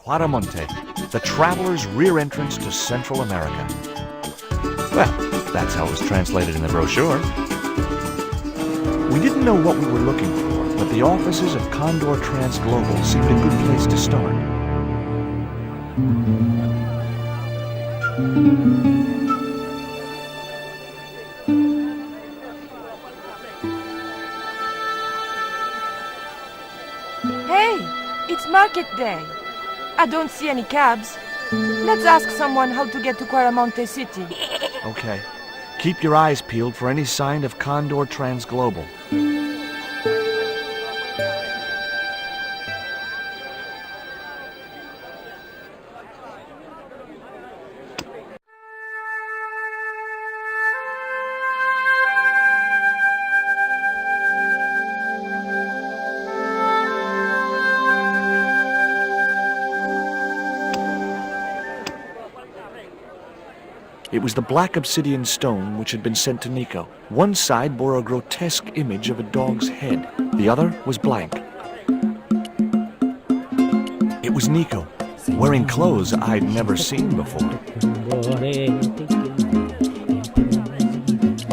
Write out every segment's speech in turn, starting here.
Quaramonte, the traveler's rear entrance to Central America. Well, that's how it was translated in the brochure. We didn't know what we were looking for, but the offices of Condor Transglobal seemed a good place to start. Hey, it's market day. I don't see any cabs. Let's ask someone how to get to Quaramonte City. Okay. Keep your eyes peeled for any sign of Condor Transglobal. It was the black obsidian stone which had been sent to Nico. One side bore a grotesque image of a dog's head. The other was blank. It was Nico, wearing clothes I'd never seen before.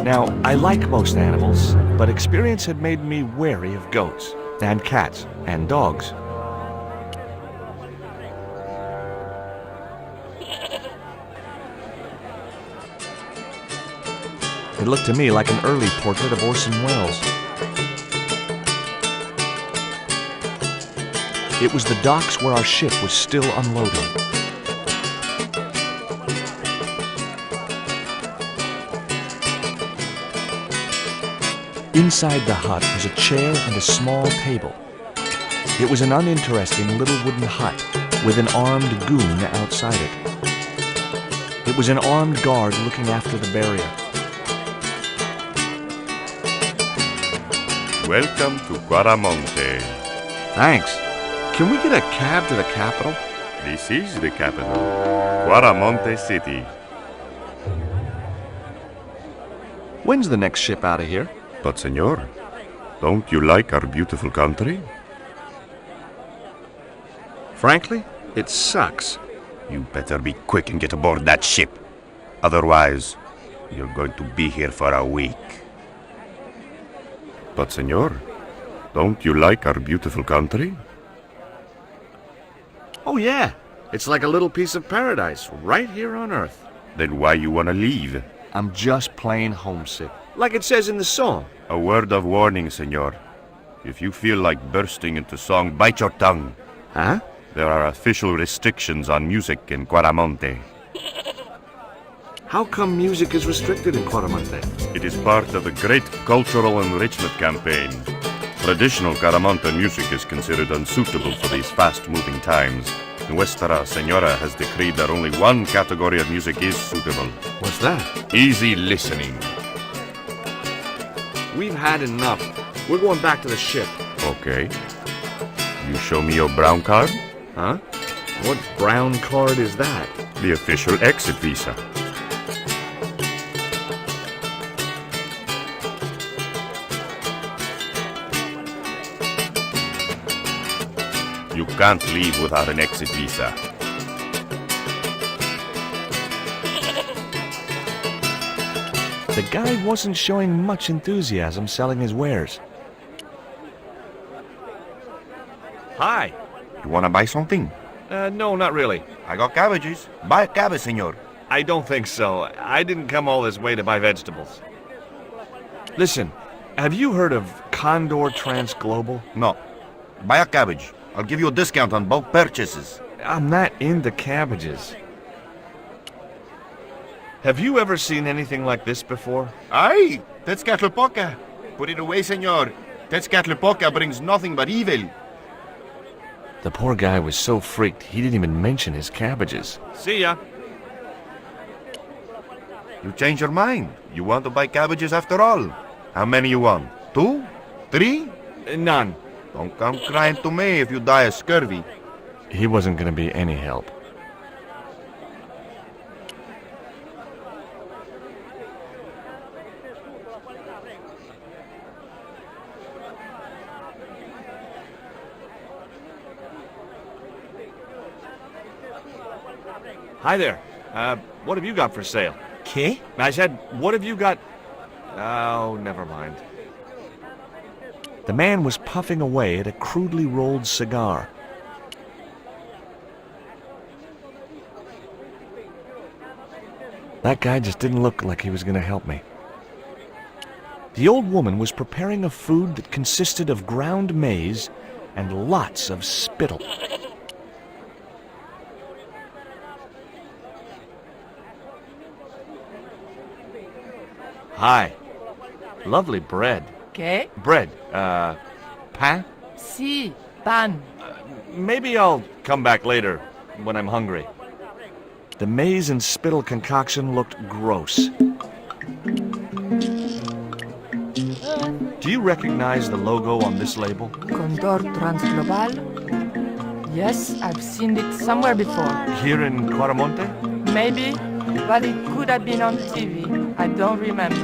Now, I like most animals, but experience had made me wary of goats, and cats, and dogs. It looked to me like an early portrait of Orson Welles. It was the docks where our ship was still unloading. Inside the hut was a chair and a small table. It was an uninteresting little wooden hut with an armed goon outside it. It was an armed guard looking after the barrier. Welcome to Quaramonte. Thanks. Can we get a cab to the capital? This is the capital, Quaramonte City. When's the next ship out of here? But, senor, don't you like our beautiful country? Frankly, it sucks. You better be quick and get aboard that ship. Otherwise, you're going to be here for a week. But, senor, don't you like our beautiful country? Oh yeah, it's like a little piece of paradise right here on Earth. Then why you wanna leave? I'm just plain homesick, like it says in the song. A word of warning, senor. If you feel like bursting into song, bite your tongue. Huh? There are official restrictions on music in Quaramonte. How come music is restricted in Quaramonte? It is part of the great cultural enrichment campaign. Traditional Quaramonte music is considered unsuitable for these fast-moving times. Nuestra Señora has decreed that only one category of music is suitable. What's that? Easy listening. We've had enough. We're going back to the ship. Okay. You show me your brown card? Huh? What brown card is that? The official exit visa. You can't leave without an exit visa. The guy wasn't showing much enthusiasm selling his wares. Hi. You wanna buy something? No, not really. I got cabbages. Buy a cabbage, senor. I don't think so. I didn't come all this way to buy vegetables. Listen, have you heard of Condor Transglobal? No. Buy a cabbage. I'll give you a discount on bulk purchases. I'm not into cabbages. Have you ever seen anything like this before? Aye, Tezcatlipoca. Put it away, senor. Tezcatlipoca brings nothing but evil. The poor guy was so freaked, he didn't even mention his cabbages. See ya. You change your mind. You want to buy cabbages after all. How many you want? 2? 3? None. Don't come crying to me if you die of scurvy. He wasn't going to be any help. Hi there. What have you got for sale? ¿Qué? I said, what have you got? Oh, never mind. The man was puffing away at a crudely rolled cigar. That guy just didn't look like he was going to help me. The old woman was preparing a food that consisted of ground maize and lots of spittle. Hi. Lovely bread. ¿Qué? Bread, pain? Sí, pan. Maybe I'll come back later when I'm hungry. The maize and spittle concoction looked gross. Do you recognize the logo on this label? Condor Transglobal? Yes, I've seen it somewhere before. Here in Quaramonte? Maybe, but it could have been on TV. I don't remember.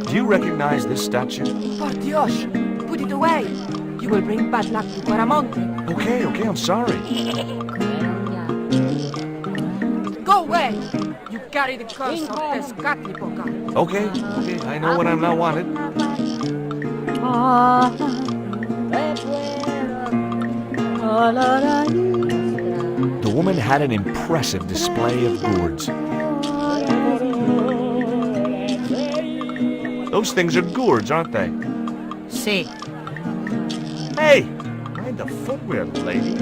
Do you recognize this statue? Por Dios, put it away. You will bring bad luck to Quaramonte. Okay, I'm sorry. Go away! You carry the curse of Tezcatlipoca. Okay, I know when I'm not wanted. The woman had an impressive display of gourds. Those things are gourds, aren't they? Sí. Hey! Mind the footwear, lady.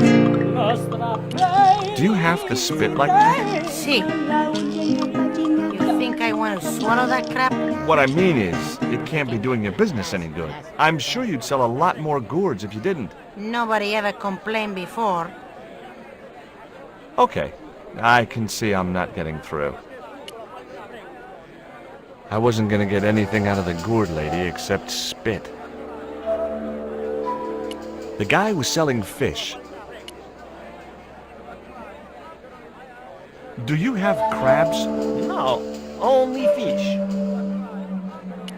Do you have to spit like that? Sí. You think I want to swallow that crap? What I mean is, it can't be doing your business any good. I'm sure you'd sell a lot more gourds if you didn't. Nobody ever complained before. Okay, I can see I'm not getting through. I wasn't gonna get anything out of the gourd lady except spit. The guy was selling fish. Do you have crabs? No, only fish.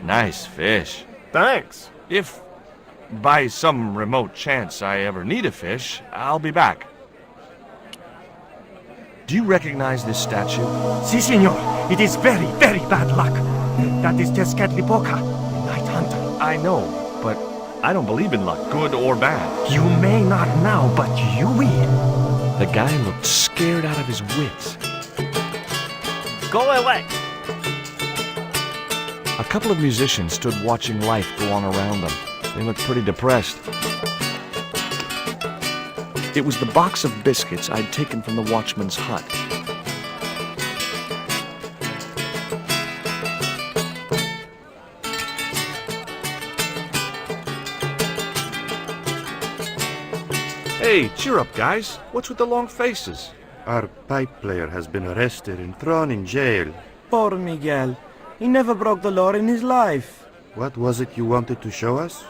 Nice fish. Thanks. If, by some remote chance, I ever need a fish, I'll be back. Do you recognize this statue? Si, senor. It is very, very bad luck. That is Tezcatlipoca, the Night Hunter. I know, but I don't believe in luck, good or bad. You may not now, but you will. The guy looked scared out of his wits. Go away. A couple of musicians stood watching life go on around them. They looked pretty depressed. It was the box of biscuits I'd taken from the watchman's hut. Hey, cheer up, guys. What's with the long faces? Our pipe player has been arrested and thrown in jail. Poor Miguel. He never broke the law in his life. What was it you wanted to show us?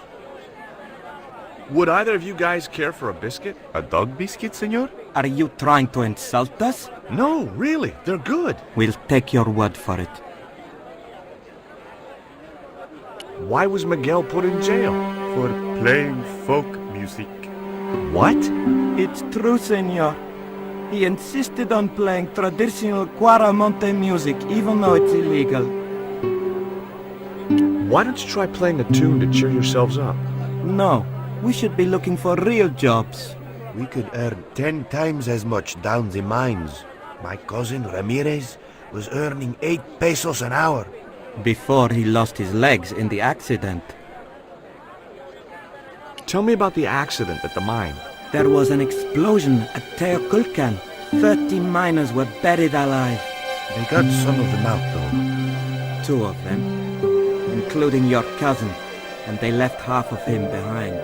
Would either of you guys care for a biscuit? A dog biscuit, senor? Are you trying to insult us? No, really. They're good. We'll take your word for it. Why was Miguel put in jail? For playing folk music. What? It's true, senor. He insisted on playing traditional Quaramonte music, even though it's illegal. Why don't you try playing a tune to cheer yourselves up? No, we should be looking for real jobs. We could earn 10 times as much down the mines. My cousin Ramirez was earning 8 pesos an hour. Before he lost his legs in the accident. Tell me about the accident at the mine. There was an explosion at Teoculcan. 30 miners were buried alive. They got some of them out, though. 2 of them, including your cousin, and they left half of him behind.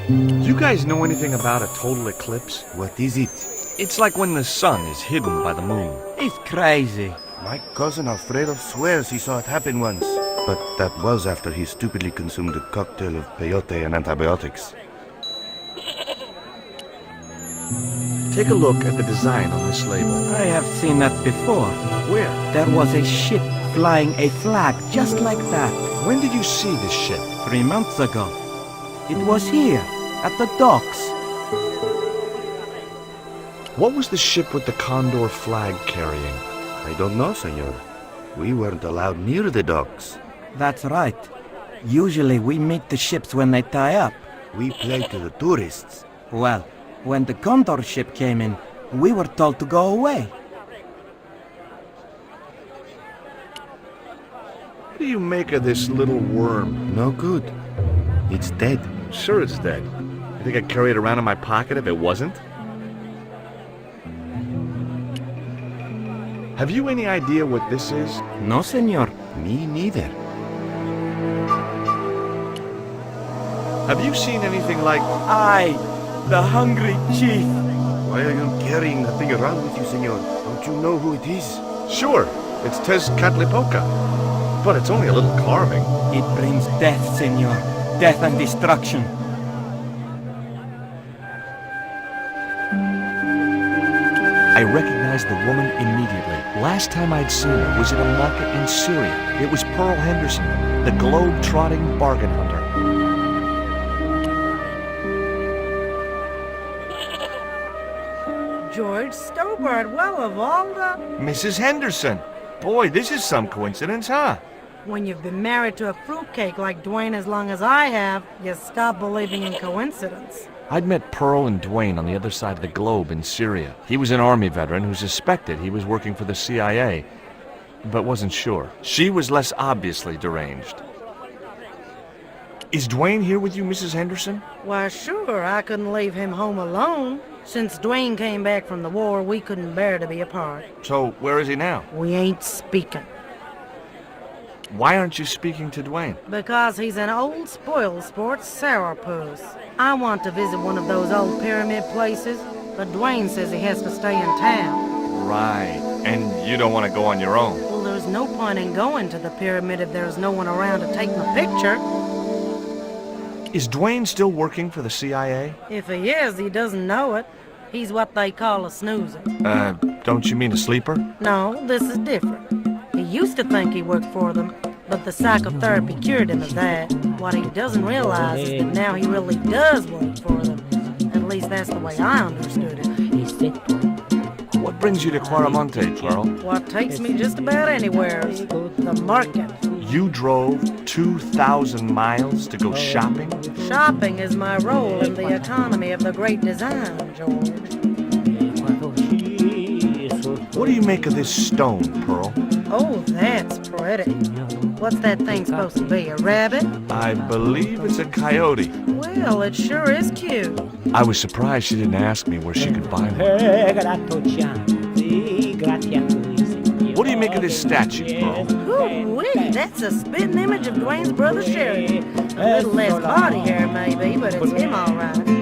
Do you guys know anything about a total eclipse? What is it? It's like when the sun is hidden by the moon. He's crazy. My cousin Alfredo swears he saw it happen once. But that was after he stupidly consumed a cocktail of peyote and antibiotics. Take a look at the design on this label. I have seen that before. Where? There was a ship flying a flag just like that. When did you see this ship? 3 months ago. It was here, at the docks. What was the ship with the condor flag carrying? I don't know, senor. We weren't allowed near the docks. That's right. Usually we meet the ships when they tie up. We play to the tourists. Well, when the condor ship came in, we were told to go away. What do you make of this little worm? No good. It's dead. Sure it's dead. You think I'd carry it around in my pocket if it wasn't? Have you any idea what this is? No, senor. Me neither. Have you seen anything like... I, the hungry chief. Why are you carrying the thing around with you, senor? Don't you know who it is? Sure, it's Tezcatlipoca. But it's only a little carving. It brings death, senor. Death and destruction. I recognized the woman immediately. Last time I'd seen her was in a market in Syria. It was Pearl Henderson, the globe-trotting bargain hunter. George Stobart, well, of all the... Mrs. Henderson! Boy, this is some coincidence, huh? When you've been married to a fruitcake like Dwayne as long as I have, you stop believing in coincidence. I'd met Pearl and Dwayne on the other side of the globe in Syria. He was an Army veteran who suspected he was working for the CIA, but wasn't sure. She was less obviously deranged. Is Dwayne here with you, Mrs. Henderson? Why, sure, I couldn't leave him home alone. Since Dwayne came back from the war, we couldn't bear to be apart. So, where is he now? We ain't speaking. Why aren't you speaking to Dwayne? Because he's an old spoil sport sourpuss. I want to visit one of those old pyramid places, but Dwayne says he has to stay in town. Right. And you don't want to go on your own? Well, there's no point in going to the pyramid if there's no one around to take my picture. Is Dwayne still working for the CIA? If he is, he doesn't know it. He's what they call a snoozer. Don't you mean a sleeper? No, this is different. He used to think he worked for them, but the psychotherapy cured him of that. What he doesn't realize is that now he really does work for them. At least that's the way I understood it. What brings you to Quaramonte, Pearl? What takes me just about anywhere is the market. You drove 2,000 miles to go shopping? Shopping is my role in the economy of the great design, George. What do you make of this stone, Pearl? Oh, that's pretty. What's that thing supposed to be, a rabbit? I believe it's a coyote. Well, it sure is cute. I was surprised she didn't ask me where she could buy one. What do you make of this statue, Pearl? Ooh-wee, that's a spitting image of Dwayne's brother Sheridan. A little less body hair, maybe, but it's him all right.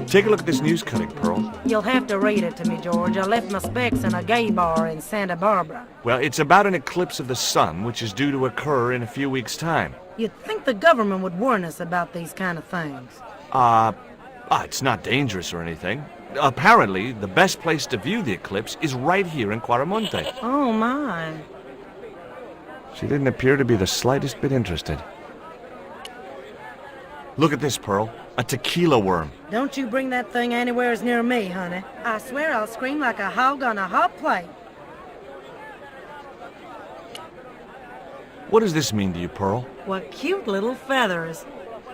Take a look at this news cutting, Pearl. You'll have to read it to me, George. I left my specs in a gay bar in Santa Barbara. Well, it's about an eclipse of the sun, which is due to occur in a few weeks' time. You'd think the government would warn us about these kind of things. It's not dangerous or anything. Apparently, the best place to view the eclipse is right here in Quaramonte. Oh, my. She didn't appear to be the slightest bit interested. Look at this, Pearl. A tequila worm. Don't you bring that thing anywhere near me, honey. I swear I'll scream like a hog on a hot plate. What does this mean to you, Pearl? What cute little feathers.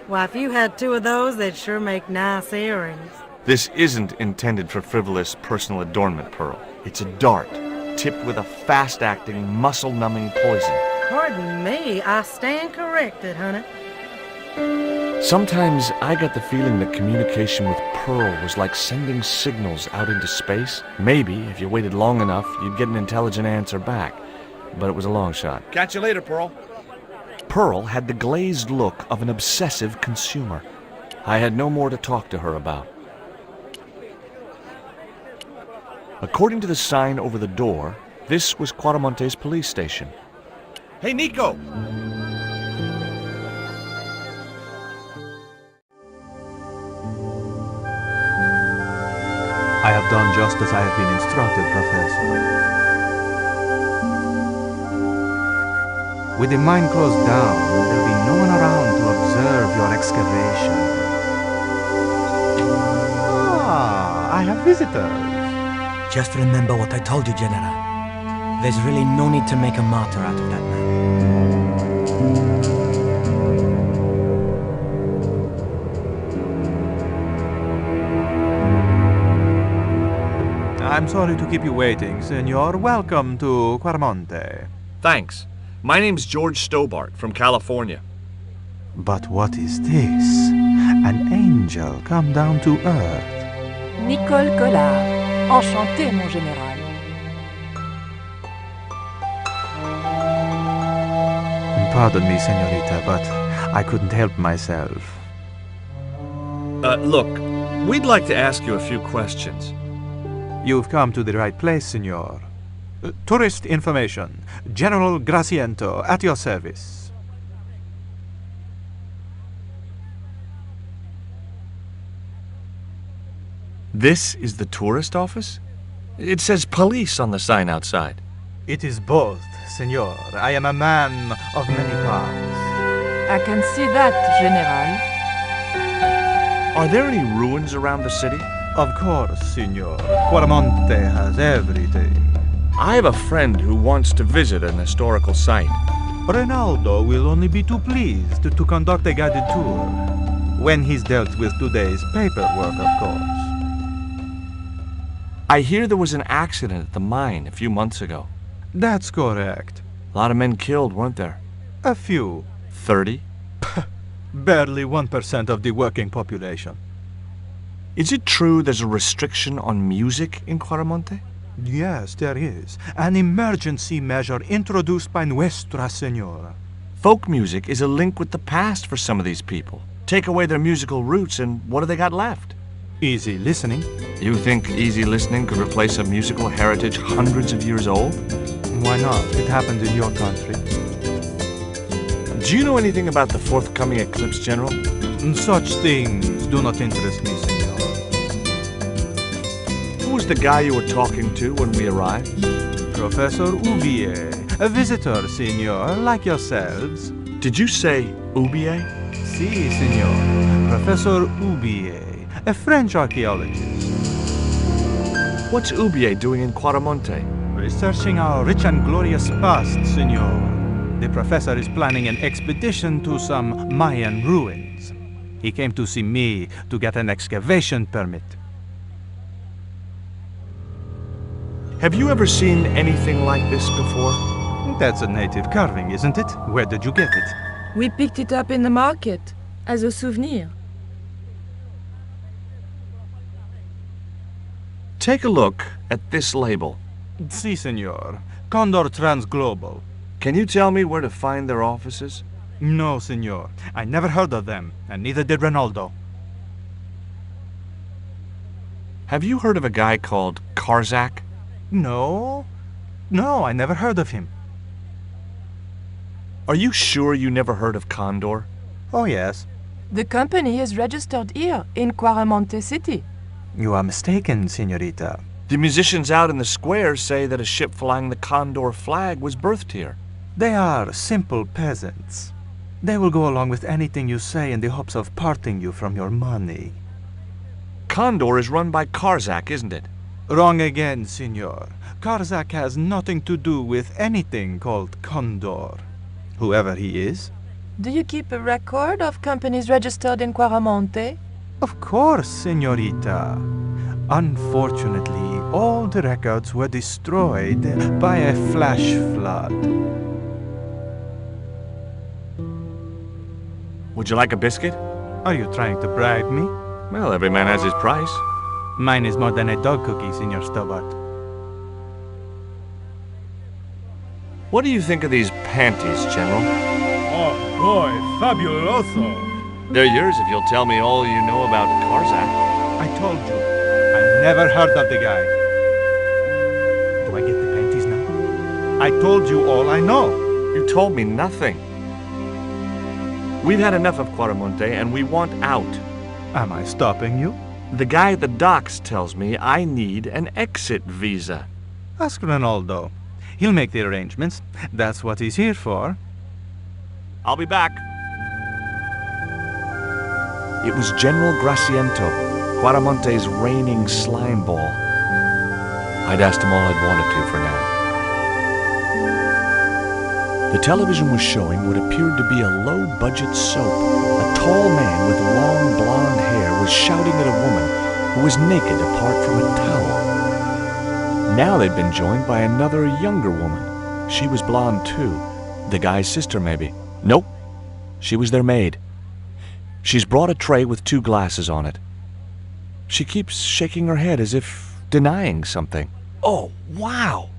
Why, if you had two of those, they'd sure make nice earrings. This isn't intended for frivolous personal adornment, Pearl. It's a dart, tipped with a fast-acting, muscle-numbing poison. Pardon me, I stand corrected, honey. Sometimes I got the feeling that communication with Pearl was like sending signals out into space. Maybe, if you waited long enough, you'd get an intelligent answer back. But it was a long shot. Catch you later, Pearl. Pearl had the glazed look of an obsessive consumer. I had no more to talk to her about. According to the sign over the door, this was Quaramonte's police station. Hey, Nico! I have done just as I have been instructed, Professor. With the mine closed down, there'll be no one around to observe of your excavation. Ah, I have visitors. Just remember what I told you, General. There's really no need to make a martyr out of that man. I'm sorry to keep you waiting, senor. Welcome to Quaramonte. Thanks. My name's George Stobart from California. But what is this? An angel come down to earth. Nicole Collard. Enchanté, mon général. Pardon me, senorita, but I couldn't help myself. Look, we'd like to ask you a few questions. You've come to the right place, senor. Tourist information. General Graciento, at your service. This is the tourist office? It says police on the sign outside. It is both, senor. I am a man of many parts. I can see that, General. Are there any ruins around the city? Of course, senor. Quaramonte has everything. I have a friend who wants to visit an historical site. Ronaldo will only be too pleased to conduct a guided tour. When he's dealt with today's paperwork, of course. I hear there was an accident at the mine a few months ago. That's correct. A lot of men killed, weren't there? A few. 30? Barely 1% of the working population. Is it true there's a restriction on music in Quaramonte? Yes, there is. An emergency measure introduced by Nuestra Senora. Folk music is a link with the past for some of these people. Take away their musical roots and what do they got left? Easy listening. You think easy listening could replace a musical heritage hundreds of years old? Why not? It happened in your country. Do you know anything about the forthcoming eclipse, General? Such things do not interest me, senor. Who was the guy you were talking to when we arrived? Professor Ubier, a visitor, senor, like yourselves. Did you say Ubier? Si, senor. Professor Ubier, a French archaeologist. What's Ubier doing in Quaramonte? Researching our rich and glorious past, senor. The professor is planning an expedition to some Mayan ruins. He came to see me to get an excavation permit. Have you ever seen anything like this before? That's a native carving, isn't it? Where did you get it? We picked it up in the market as a souvenir. Take a look at this label. Si, senor. Condor Transglobal. Can you tell me where to find their offices? No, senor. I never heard of them, and neither did Ronaldo. Have you heard of a guy called Karzak? No. No, I never heard of him. Are you sure you never heard of Condor? Oh, yes. The company is registered here in Quaramonte City. You are mistaken, senorita. The musicians out in the square say that a ship flying the Condor flag was birthed here. They are simple peasants. They will go along with anything you say in the hopes of parting you from your money. Condor is run by Karzak, isn't it? Wrong again, senor. Karzak has nothing to do with anything called Condor. Whoever he is. Do you keep a record of companies registered in Quaramonte? Of course, senorita. Unfortunately, all the records were destroyed by a flash flood. Would you like a biscuit? Are you trying to bribe me? Well, every man has his price. Mine is more than a dog cookie, Senor Stobart. What do you think of these panties, General? Oh boy, fabuloso! They're yours if you'll tell me all you know about Karzak. I told you, I never heard of the guy. Do I get the panties now? I told you all I know. You told me nothing. We've had enough of Quaramonte and we want out. Am I stopping you? The guy at the docks tells me I need an exit visa. Ask Ronaldo. He'll make the arrangements. That's what he's here for. I'll be back. It was General Graciento, Quaramonte's reigning slime ball. I'd asked him all I'd wanted to for now. The television was showing what appeared to be a low-budget soap. A tall man with long blonde hair was shouting at a woman who was naked apart from a towel. Now they'd been joined by another younger woman. She was blonde too. The guy's sister, maybe. Nope. She was their maid. She's brought a tray with 2 glasses on it. She keeps shaking her head as if denying something. Oh, wow!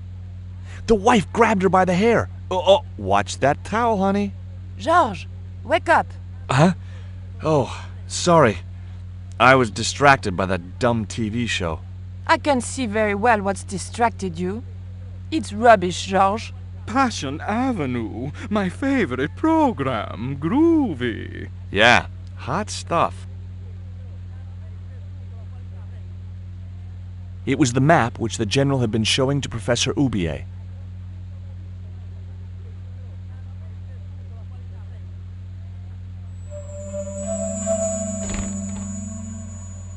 The wife grabbed her by the hair. Oh, watch that towel, honey. Georges, wake up. Huh? Oh, sorry. I was distracted by that dumb TV show. I can see very well what's distracted you. It's rubbish, Georges. Passion Avenue, my favorite program, groovy. Yeah, hot stuff. It was the map which the general had been showing to Professor Oubier.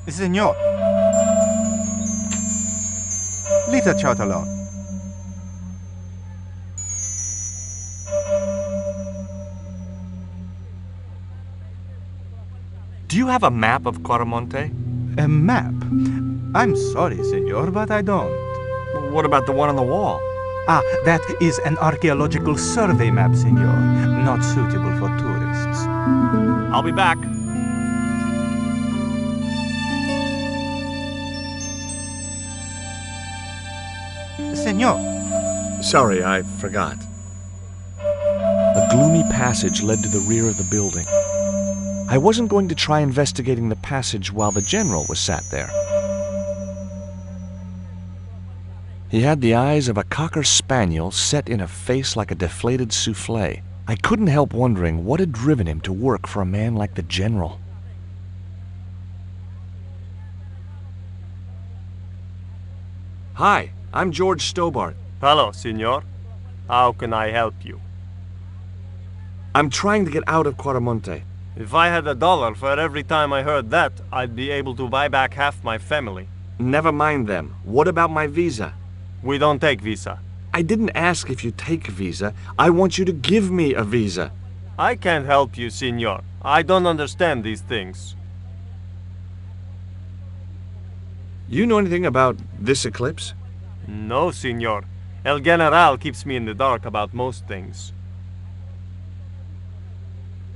Senor. Leave the child alone. Do you have a map of Quaramonte? A map? I'm sorry, senor, but I don't. What about the one on the wall? Ah, that is an archaeological survey map, senor. Not suitable for tourists. I'll be back. Senor. Sorry, I forgot. A gloomy passage led to the rear of the building. I wasn't going to try investigating the passage while the general was sat there. He had the eyes of a cocker spaniel set in a face like a deflated souffle. I couldn't help wondering what had driven him to work for a man like the general. Hi, I'm George Stobart. Hello, senor. How can I help you? I'm trying to get out of Quaramonte. If I had $1 for every time I heard that, I'd be able to buy back half my family. Never mind them. What about my visa? We don't take visa. I didn't ask if you take a visa. I want you to give me a visa. I can't help you, senor. I don't understand these things. You know anything about this eclipse? No, senor. El General keeps me in the dark about most things.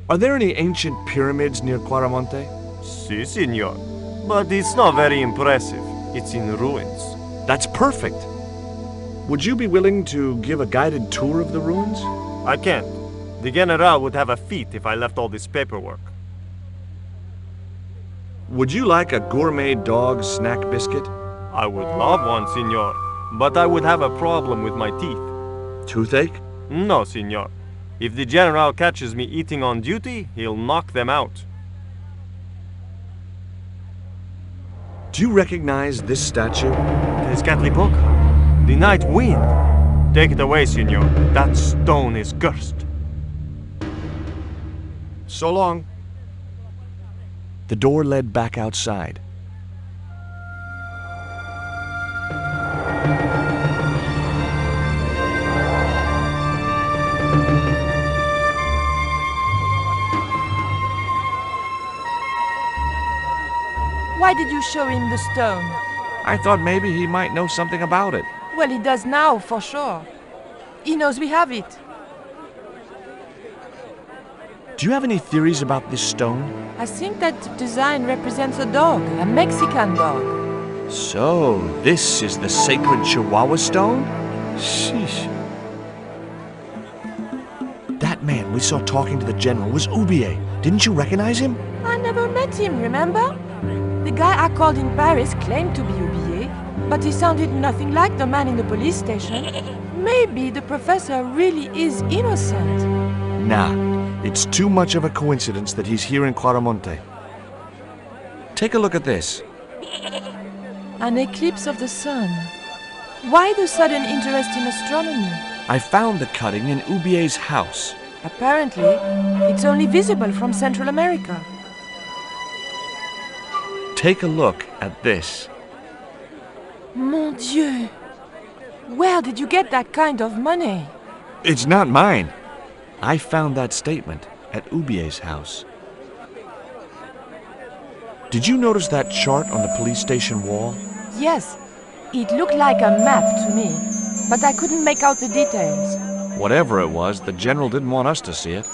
Are there any ancient pyramids near Quaramonte? Si, senor. But it's not very impressive. It's in ruins. That's perfect. Would you be willing to give a guided tour of the ruins? I can't. The General would have a fit if I left all this paperwork. Would you like a gourmet dog snack biscuit? I would love one, senor. But I would have a problem with my teeth. Toothache? No, senor. If the General catches me eating on duty, he'll knock them out. Do you recognize this statue? Tezcatlipoca. The night wind. Take it away, senor. That stone is cursed. So long. The door led back outside. Why did you show him the stone? I thought maybe he might know something about it. Well, he does now, for sure. He knows we have it. Do you have any theories about this stone? I think that design represents a dog, a Mexican dog. So, this is the sacred Chihuahua stone? Sheesh. That man we saw talking to the general was Oubier. Didn't you recognize him? I never met him, remember? The guy I called in Paris claimed to be Oubier, but he sounded nothing like the man in the police station. Maybe the professor really is innocent. Nah, it's too much of a coincidence that he's here in Quaramonte. Take a look at this. An eclipse of the sun. Why the sudden interest in astronomy? I found the cutting in Oubier's house. Apparently, it's only visible from Central America. Take a look at this. Mon Dieu! Where did you get that kind of money? It's not mine. I found that statement at Ubier's house. Did you notice that chart on the police station wall? Yes, it looked like a map to me, but I couldn't make out the details. Whatever it was, the general didn't want us to see it.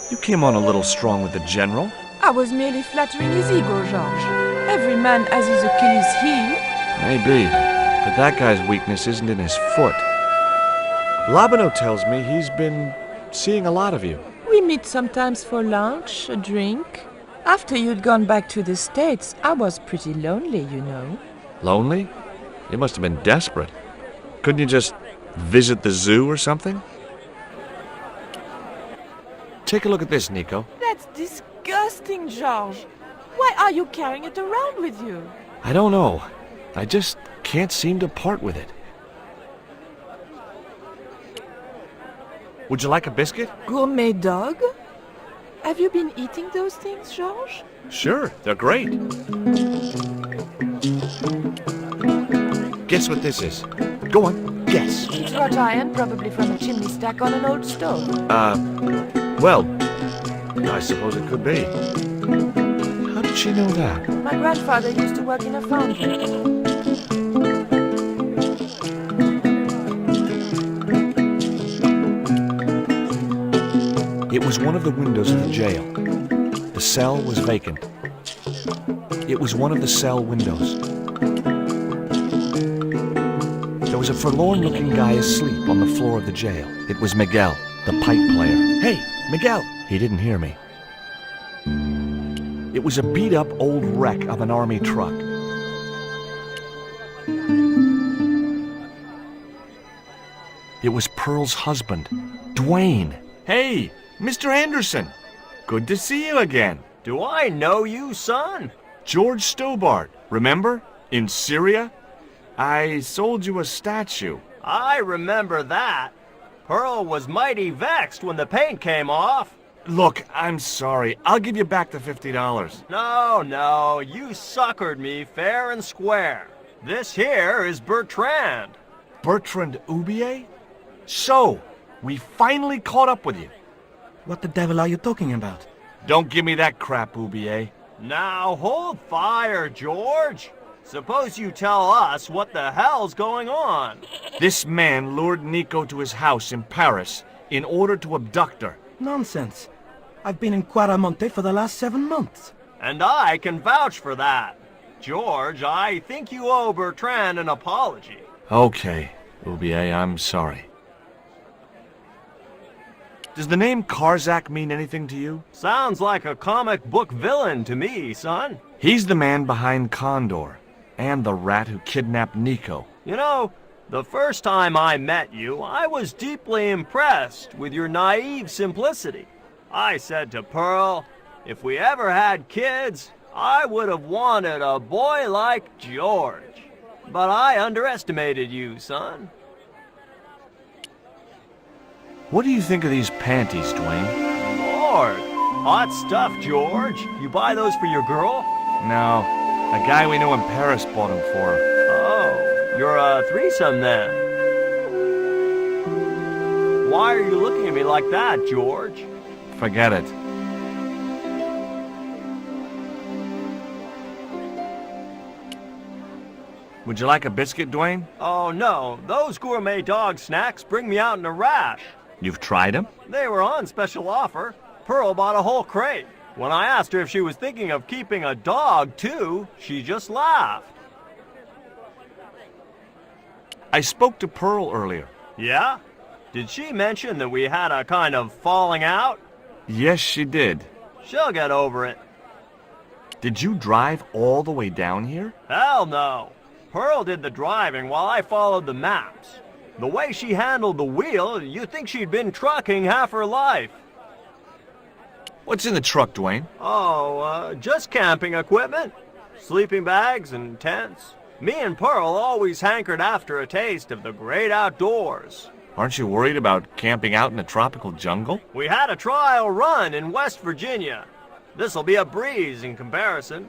You came on a little strong with the general. I was merely flattering his ego, Georges. Every man has his Achilles heel. Maybe, but that guy's weakness isn't in his foot. Labano tells me he's been seeing a lot of you. We meet sometimes for lunch, a drink. After you'd gone back to the States, I was pretty lonely, you know. Lonely? You must have been desperate. Couldn't you just visit the zoo or something? Take a look at this, Nico. That's disgusting, Georges. Why are you carrying it around with you? I don't know. I just can't seem to part with it. Would you like a biscuit? Gourmet dog? Have you been eating those things, Georges? Sure, they're great. Guess what this is? Go on, guess. Wrought iron, probably from a chimney stack on an old stove. Well, I suppose it could be. How did she know that? My grandfather used to work in a foundry. It was one of the windows of the jail. The cell was vacant. It was one of the cell windows. There was a forlorn-looking guy asleep on the floor of the jail. It was Miguel, the pipe player. Hey, Miguel! He didn't hear me. It was a beat-up old wreck of an army truck. It was Pearl's husband, Dwayne. Hey, Mr. Anderson. Good to see you again. Do I know you, son? George Stobart, remember? In Syria? I sold you a statue. I remember that. Pearl was mighty vexed when the paint came off. Look, I'm sorry. I'll give you back the $50. No, you suckered me fair and square. This here is Bertrand. Bertrand Ubier? So, we finally caught up with you. What the devil are you talking about? Don't give me that crap, Ubier. Now hold fire, George. Suppose you tell us what the hell's going on. This man lured Nico to his house in Paris in order to abduct her. Nonsense. I've been in Quaramonte for the last 7 months. And I can vouch for that. George, I think you owe Bertrand an apology. Okay, Ubier, I'm sorry. Does the name Karzak mean anything to you? Sounds like a comic book villain to me, son. He's the man behind Condor, and the rat who kidnapped Nico. You know, the first time I met you, I was deeply impressed with your naive simplicity. I said to Pearl, if we ever had kids, I would have wanted a boy like George. But I underestimated you, son. What do you think of these panties, Dwayne? Lord, hot stuff, George. You buy those for your girl? No, a guy we knew in Paris bought them for her. Oh, you're a threesome then. Why are you looking at me like that, George? Forget it. Would you like a biscuit, Dwayne? Oh no, those gourmet dog snacks bring me out in a rash. You've tried them? They were on special offer. Pearl bought a whole crate. When I asked her if she was thinking of keeping a dog too, she just laughed. I spoke to Pearl earlier. Yeah? Did she mention that we had a kind of falling out? Yes, she did. She'll get over it. Did you drive all the way down here? Hell no. Pearl did the driving while I followed the maps. The way she handled the wheel, you'd think she'd been trucking half her life. What's in the truck, Dwayne? Oh, just camping equipment. Sleeping bags and tents. Me and Pearl always hankered after a taste of the great outdoors. Aren't you worried about camping out in a tropical jungle? We had a trial run in West Virginia. This'll be a breeze in comparison.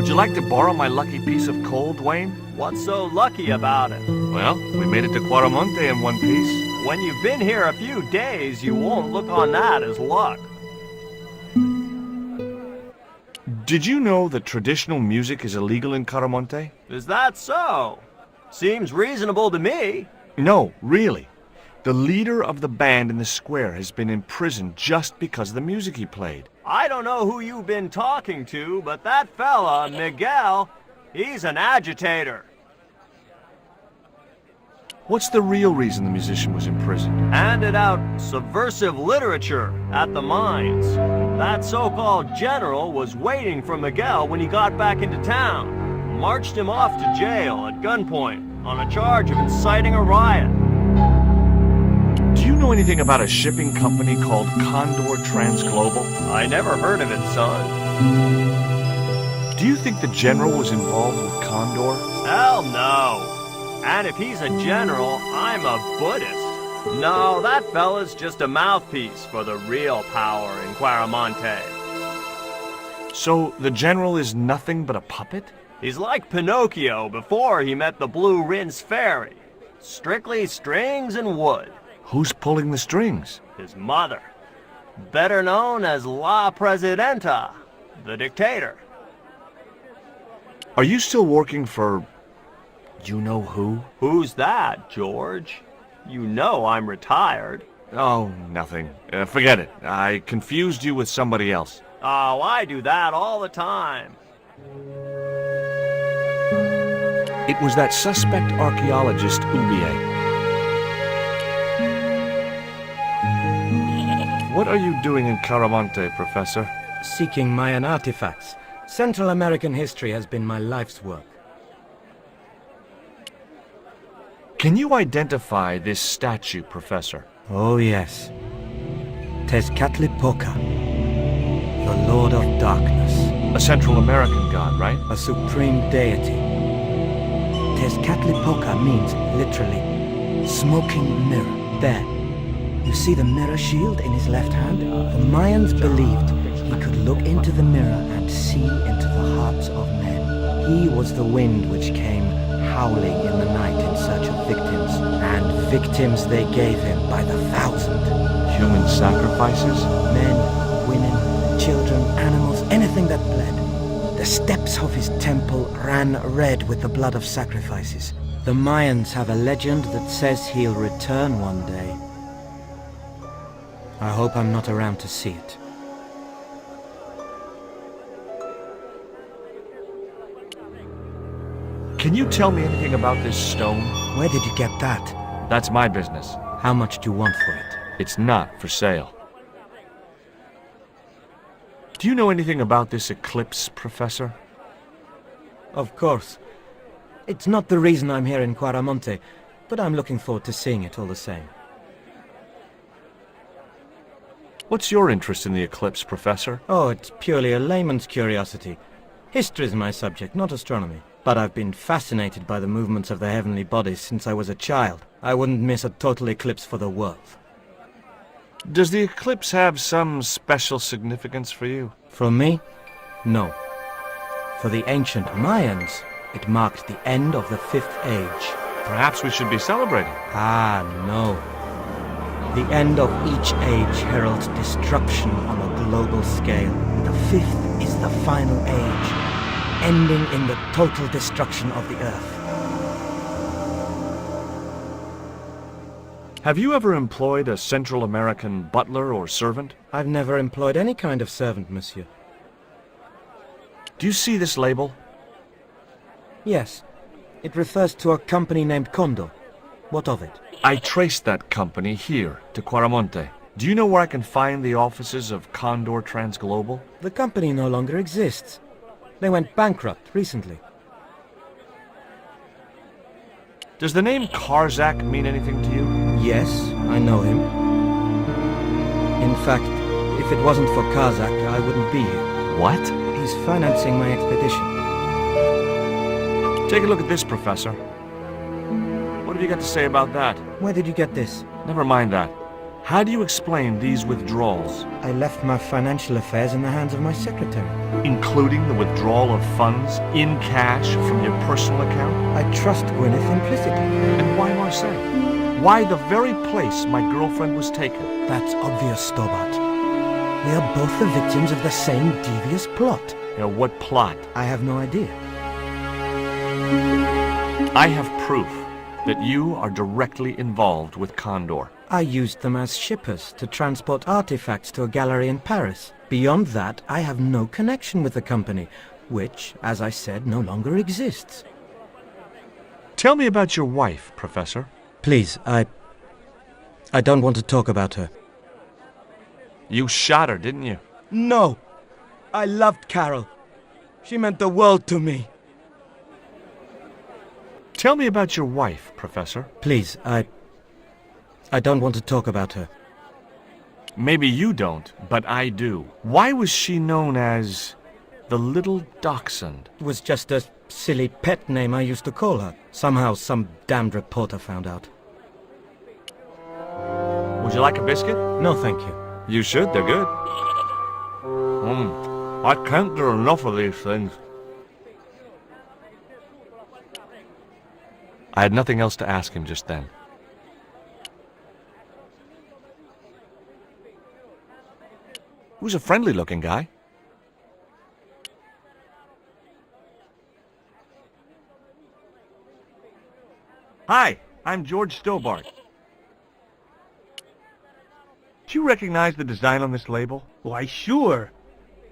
Would you like to borrow my lucky piece of coal, Dwayne? What's so lucky about it? Well, we made it to Quaramonte in one piece. When you've been here a few days, you won't look on that as luck. Did you know that traditional music is illegal in Quaramonte? Is that so? Seems reasonable to me. No, really. The leader of the band in the square has been imprisoned just because of the music he played. I don't know who you've been talking to, but that fella, Miguel, he's an agitator. What's the real reason the musician was imprisoned? Handed out subversive literature at the mines. That so-called general was waiting for Miguel when he got back into town. Marched him off to jail at gunpoint on a charge of inciting a riot. Do you know anything about a shipping company called Condor Transglobal? I never heard of it, son. Do you think the general was involved with Condor? Hell no. And if he's a general, I'm a Buddhist. No, that fella's just a mouthpiece for the real power in Quaramonte. So the general is nothing but a puppet? He's like Pinocchio before he met the Blue Rinse Fairy. Strictly strings and wood. Who's pulling the strings? His mother. Better known as La Presidenta, the dictator. Are you still working for... you know who? Who's that, George? You know I'm retired. Oh, nothing. Forget it. I confused you with somebody else. Oh, I do that all the time. It was that suspect archaeologist, Ubier. What are you doing in Quaramonte, Professor? Seeking Mayan artifacts. Central American history has been my life's work. Can you identify this statue, Professor? Oh, yes. Tezcatlipoca, the Lord of Darkness. A Central American god, right? A supreme deity. Tezcatlipoca means, literally, smoking mirror. There. You see the mirror shield in his left hand? The Mayans believed he could look into the mirror and see into the hearts of men. He was the wind which came howling in the night in search of victims, and victims they gave him by the thousand. Human sacrifices? Men, women, children, animals, anything that bled. The steps of his temple ran red with the blood of sacrifices. The Mayans have a legend that says he'll return one day. I hope I'm not around to see it. Can you tell me anything about this stone? Where did you get that? That's my business. How much do you want for it? It's not for sale. Do you know anything about this eclipse, Professor? Of course. It's not the reason I'm here in Quaramonte, but I'm looking forward to seeing it all the same. What's your interest in the eclipse, Professor? Oh, it's purely a layman's curiosity. History is my subject, not astronomy. But I've been fascinated by the movements of the heavenly bodies since I was a child. I wouldn't miss a total eclipse for the world. Does the eclipse have some special significance for you? From me? No. For the ancient Mayans, it marked the end of the Fifth Age. Perhaps we should be celebrating. Ah, no. The end of each age heralds destruction on a global scale. The fifth is the final age, ending in the total destruction of the Earth. Have you ever employed a Central American butler or servant? I've never employed any kind of servant, monsieur. Do you see this label? Yes. It refers to a company named Condor. What of it? I traced that company here, to Quaramonte. Do you know where I can find the offices of Condor Transglobal? The company no longer exists. They went bankrupt recently. Does the name Karzak mean anything to you? Yes, I know him. In fact, if it wasn't for Karzak, I wouldn't be here. What? He's financing my expedition. Take a look at this, Professor. What have you got to say about that? Where did you get this? Never mind that. How do you explain these withdrawals? I left my financial affairs in the hands of my secretary. Including the withdrawal of funds in cash from your personal account? I trust Gwyneth implicitly. And why Marseille? Why the very place my girlfriend was taken? That's obvious, Stobart. We are both the victims of the same devious plot. What plot? I have no idea. I have proof that you are directly involved with Condor. I used them as shippers to transport artifacts to a gallery in Paris. Beyond that, I have no connection with the company, which, as I said, no longer exists. Tell me about your wife, Professor. Please, I don't want to talk about her. You shot her, didn't you? No! I loved Carol. She meant the world to me. Tell me about your wife, Professor. Please, I don't want to talk about her. Maybe you don't, but I do. Why was she known as the Little Dachshund? It was just a silly pet name I used to call her. Somehow some damned reporter found out. Would you like a biscuit? No, thank you. You should, they're good. I can't get enough of these things. I had nothing else to ask him just then. He was a friendly-looking guy. Hi, I'm George Stobart. Do you recognize the design on this label? Why, sure.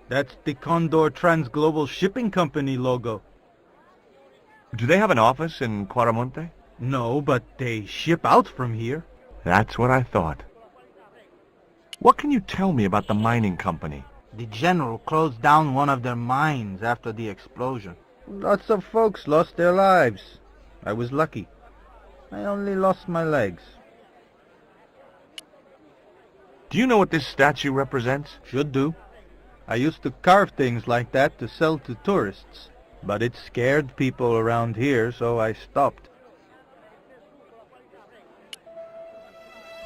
That's the Condor Transglobal Shipping Company logo. Do they have an office in Quaramonte? No, but they ship out from here. That's what I thought. What can you tell me about the mining company? The general closed down one of their mines after the explosion. Lots of folks lost their lives. I was lucky. I only lost my legs. Do you know what this statue represents? Should do. I used to carve things like that to sell to tourists. But it scared people around here, so I stopped.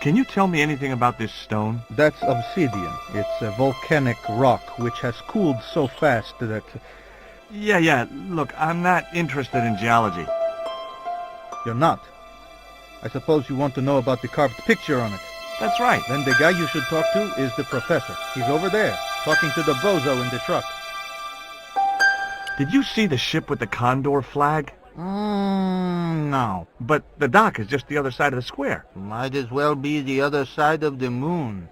Can you tell me anything about this stone? That's obsidian. It's a volcanic rock which has cooled so fast that... Yeah. Look, I'm not interested in geology. You're not? I suppose you want to know about the carved picture on it. That's right. Then the guy you should talk to is the professor. He's over there, talking to the bozo in the truck. Did you see the ship with the Condor flag? No. But the dock is just the other side of the square. Might as well be the other side of the moon.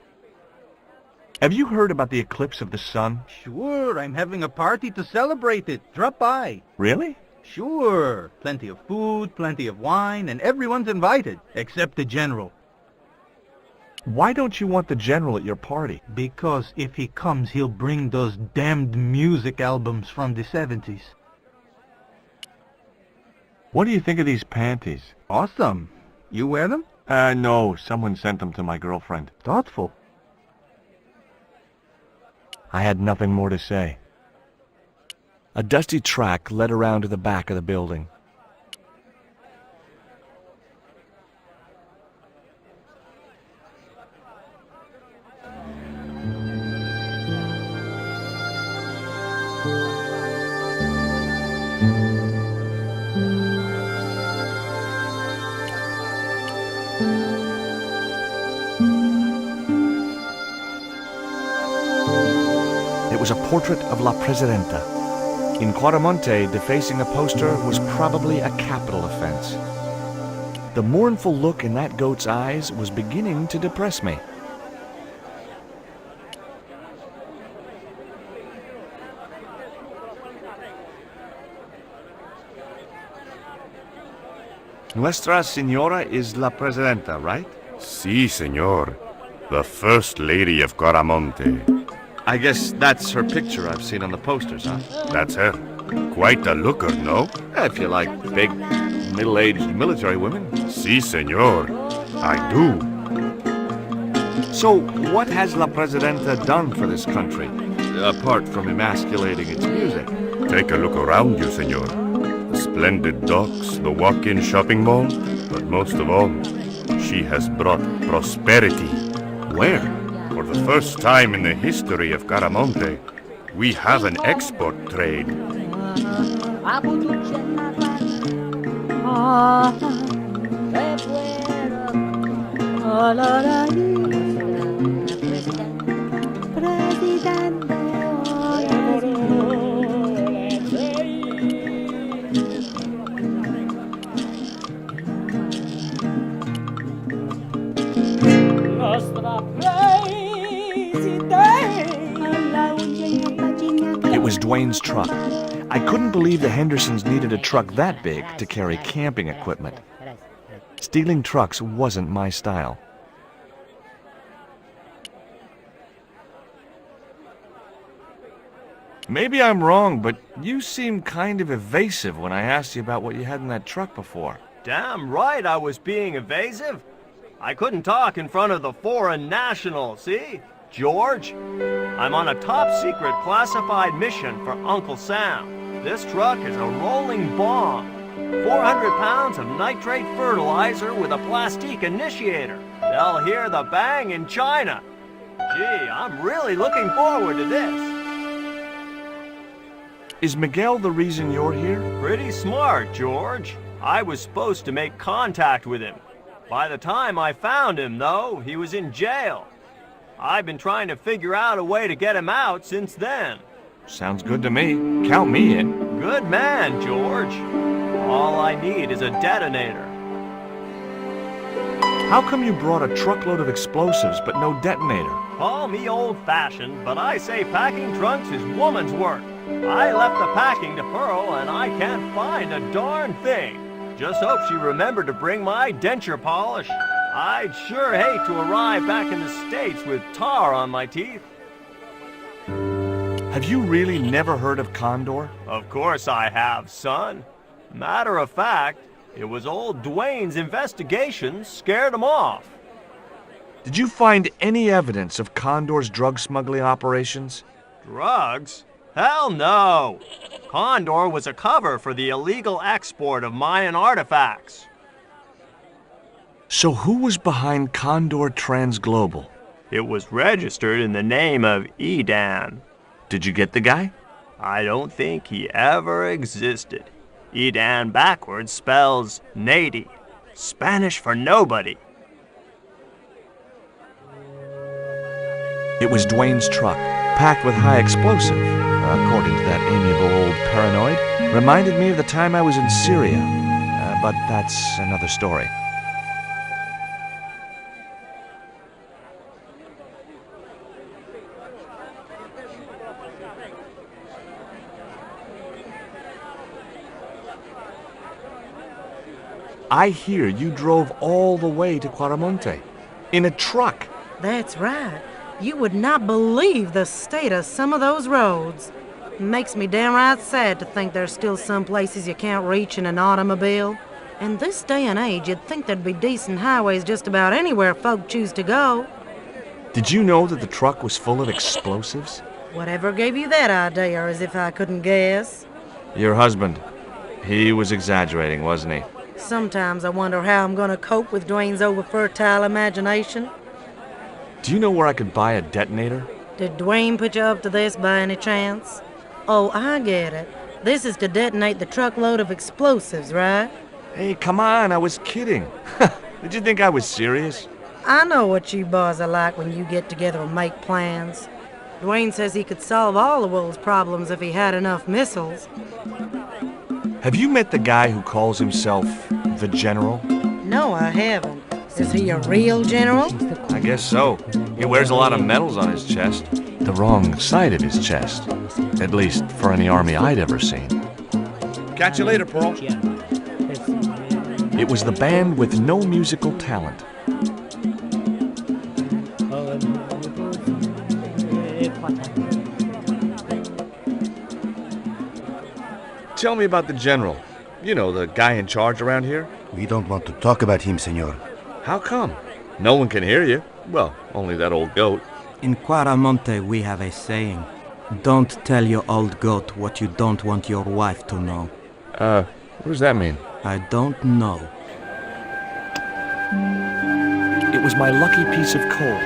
Have you heard about the eclipse of the sun? Sure, I'm having a party to celebrate it. Drop by. Really? Sure. Plenty of food, plenty of wine, and everyone's invited, except the general. Why don't you want the general at your party? Because if he comes, he'll bring those damned music albums from the 70s. What do you think of these panties? Awesome. You wear them? No. Someone sent them to my girlfriend. Thoughtful. I had nothing more to say. A dusty track led around to the back of the building. It was a portrait of La Presidenta. In Quaramonte, defacing a poster was probably a capital offense. The mournful look in that goat's eyes was beginning to depress me. Nuestra Señora is La Presidenta, right? Si, señor. The First Lady of Quaramonte. I guess that's her picture I've seen on the posters, huh? That's her. Quite a looker, no? If you like big, middle-aged military women. Si, señor. I do. So, what has La Presidenta done for this country, apart from emasculating its music? Take a look around you, señor. The splendid docks, the walk-in shopping mall, but most of all, she has brought prosperity Where? For the first time in the history of Quaramonte, we have an export trade. It was Dwayne's truck. I couldn't believe the Hendersons needed a truck that big to carry camping equipment. Stealing trucks wasn't my style. Maybe I'm wrong, but you seemed kind of evasive when I asked you about what you had in that truck before. Damn right I was being evasive. I couldn't talk in front of the foreign national, see? George, I'm on a top-secret classified mission for Uncle Sam. This truck is a rolling bomb. 400 pounds of nitrate fertilizer with a plastique initiator. They'll hear the bang in China. Gee, I'm really looking forward to this. Is Miguel the reason you're here? Pretty smart, George. I was supposed to make contact with him. By the time I found him, though, he was in jail. I've been trying to figure out a way to get him out since then. Sounds good to me. Count me in. Good man, George. All I need is a detonator. How come you brought a truckload of explosives but no detonator? Call me old-fashioned, but I say packing trunks is woman's work. I left the packing to Pearl, and I can't find a darn thing. Just hope she remembered to bring my denture polish. I'd sure hate to arrive back in the States with tar on my teeth. Have you really never heard of Condor? Of course I have, son. Matter of fact, it was old Dwayne's investigations scared him off. Did you find any evidence of Condor's drug smuggling operations? Drugs? Hell no! Condor was a cover for the illegal export of Mayan artifacts. So who was behind Condor Transglobal? It was registered in the name of Edan. Did you get the guy? I don't think he ever existed. Edan backwards spells Nady, Spanish for nobody. It was Dwayne's truck, packed with high explosive, according to that amiable old paranoid. Reminded me of the time I was in Syria, but that's another story. I hear you drove all the way to Quaramonte in a truck. That's right. You would not believe the state of some of those roads. Makes me downright sad to think there's still some places you can't reach in an automobile. In this day and age, you'd think there'd be decent highways just about anywhere folk choose to go. Did you know that the truck was full of explosives? Whatever gave you that idea, as if I couldn't guess? Your husband. He was exaggerating, wasn't he? Sometimes I wonder how I'm gonna cope with Dwayne's over-fertile imagination. Do you know where I could buy a detonator? Did Dwayne put you up to this by any chance? Oh, I get it. This is to detonate the truckload of explosives, right? Hey, come on, I was kidding. Did you think I was serious? I know what you boys are like when you get together and make plans. Dwayne says he could solve all the world's problems if he had enough missiles. Have you met the guy who calls himself the General? No, I haven't. Is he a real general? I guess so. He wears a lot of medals on his chest. The wrong side of his chest. At least for any army I'd ever seen. Catch you later, Pearl. It was the band with no musical talent. Tell me about the General. You know, the guy in charge around here. We don't want to talk about him, senor. How come? No one can hear you. Well, only that old goat. In Quaramonte, we have a saying. Don't tell your old goat what you don't want your wife to know. What does that mean? I don't know. It was my lucky piece of coal.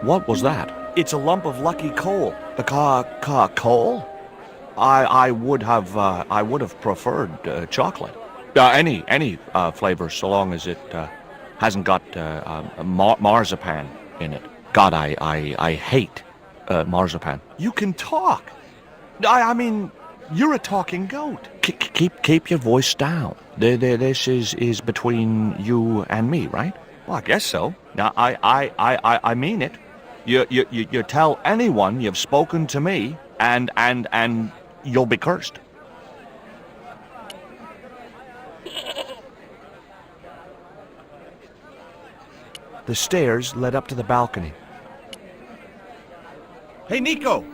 What was that? It's a lump of lucky coal. The coal? I would have preferred chocolate. Any flavor, so long as it hasn't got marzipan in it. God, I hate marzipan. You can talk. I mean, you're a talking goat. Keep your voice down. This is between you and me, right? Well, I guess so. Now, I mean it. You tell anyone you've spoken to me, and you'll be cursed. The stairs led up to the balcony. Hey, Nico!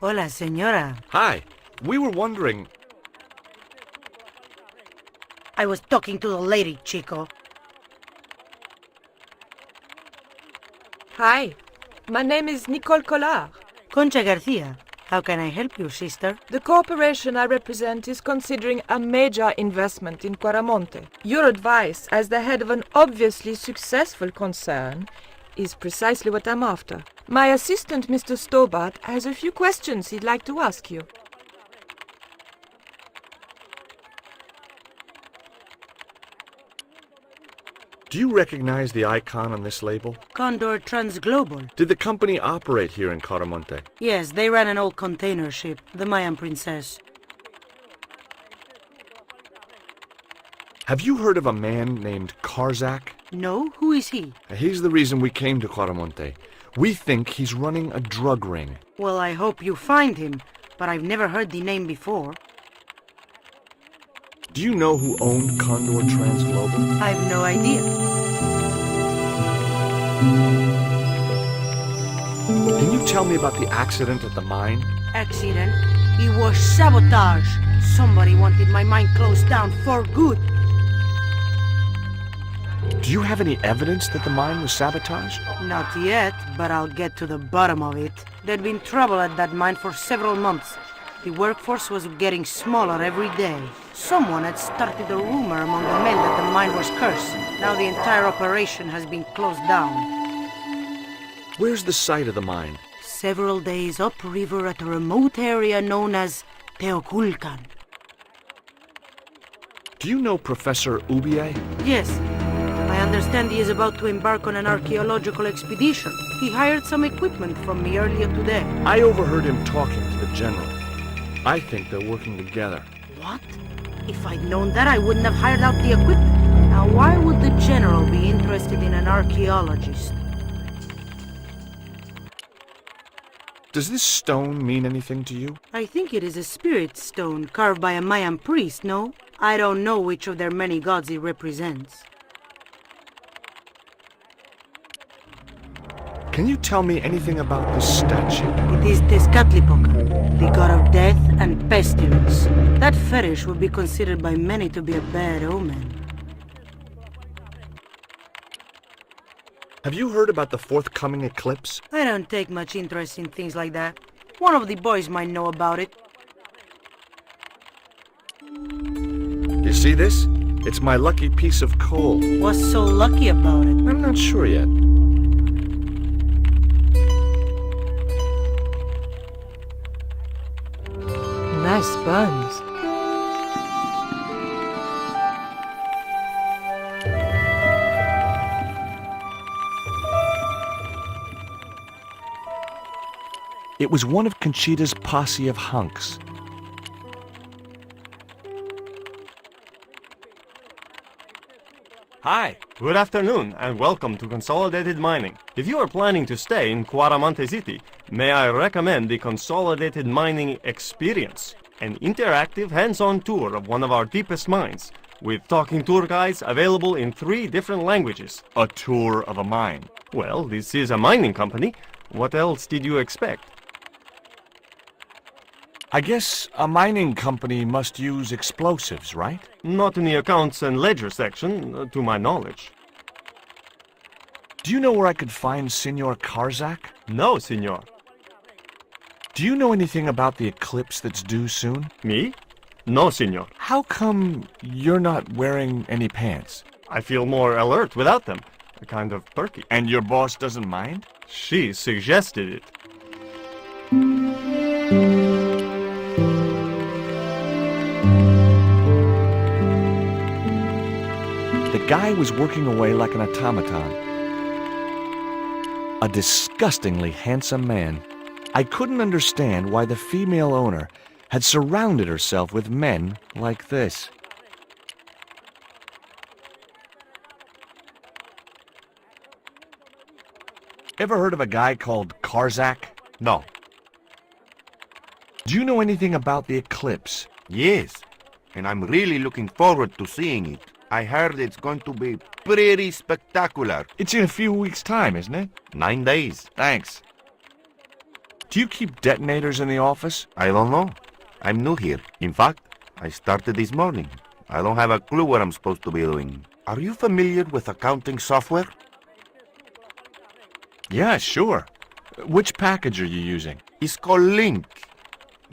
Hola, señora. Hi. We were wondering... I was talking to the lady, Chico. Hi, my name is Nicole Collard. Concha Garcia. How can I help you, sister? The corporation I represent is considering a major investment in Quaramonte. Your advice, as the head of an obviously successful concern, is precisely what I'm after. My assistant, Mr. Stobart, has a few questions he'd like to ask you. Do you recognize the icon on this label? Condor Transglobal. Did the company operate here in Quaramonte? Yes, they ran an old container ship, the Mayan Princess. Have you heard of a man named Karzak? No? Who is he? He's the reason we came to Quaramonte. We think he's running a drug ring. Well, I hope you find him, but I've never heard the name before. Do you know who owned Condor Transglobal? I've no idea. Can you tell me about the accident at the mine? Accident? It was sabotage. Somebody wanted my mine closed down for good. Do you have any evidence that the mine was sabotaged? Not yet, but I'll get to the bottom of it. There'd been trouble at that mine for several months. The workforce was getting smaller every day. Someone had started a rumor among the men that the mine was cursed. Now the entire operation has been closed down. Where's the site of the mine? Several days upriver at a remote area known as Teoculcan. Do you know Professor Ubier? Yes. I understand he is about to embark on an archaeological expedition. He hired some equipment from me earlier today. I overheard him talking to the general. I think they're working together. What? If I'd known that, I wouldn't have hired out the equipment. Now, why would the general be interested in an archaeologist? Does this stone mean anything to you? I think it is a spirit stone carved by a Mayan priest, no? I don't know which of their many gods it represents. Can you tell me anything about this statue? It is Tezcatlipoca, the god of death and pestilence. That fetish would be considered by many to be a bad omen. Have you heard about the forthcoming eclipse? I don't take much interest in things like that. One of the boys might know about it. You see this? It's my lucky piece of coal. What's so lucky about it? I'm not sure yet. Nice buns. It was one of Conchita's posse of hunks. Hi. Good afternoon, and welcome to Consolidated Mining. If you are planning to stay in Quaramonte City, may I recommend the Consolidated Mining Experience, an interactive hands-on tour of one of our deepest mines. with talking tour guides available in 3 different languages. A tour of a mine. Well, this is a mining company. What else did you expect? I guess a mining company must use explosives, right? Not in the accounts and ledger section, to my knowledge. Do you know where I could find Senor Karzak? No, senor. Do you know anything about the eclipse that's due soon? Me? No, senor. How come you're not wearing any pants? I feel more alert without them. A kind of perky. And your boss doesn't mind? She suggested it. The guy was working away like an automaton. A disgustingly handsome man. I couldn't understand why the female owner had surrounded herself with men like this. Ever heard of a guy called Karzak? No. Do you know anything about the eclipse? Yes, and I'm really looking forward to seeing it. I heard it's going to be pretty spectacular. It's in a few weeks' time, isn't it? 9 days. Thanks. Do you keep detonators in the office? I don't know. I'm new here. In fact, I started this morning. I don't have a clue what I'm supposed to be doing. Are you familiar with accounting software? Yeah, sure. Which package are you using? It's called Link.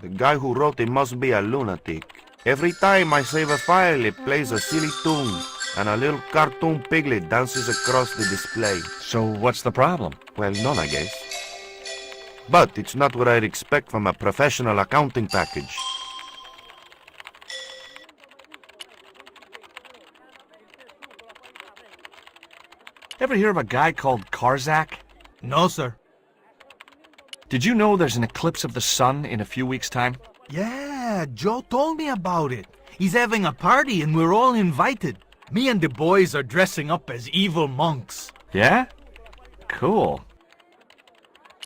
The guy who wrote it must be a lunatic. Every time I save a file, it plays a silly tune, and a little cartoon piglet dances across the display. So what's the problem? Well, none, I guess. But it's not what I'd expect from a professional accounting package. Ever hear of a guy called Karzak? No, sir. Did you know there's an eclipse of the sun in a few weeks' time? Yeah, Joe told me about it. He's having a party and we're all invited. Me and the boys are dressing up as evil monks. Yeah? Cool.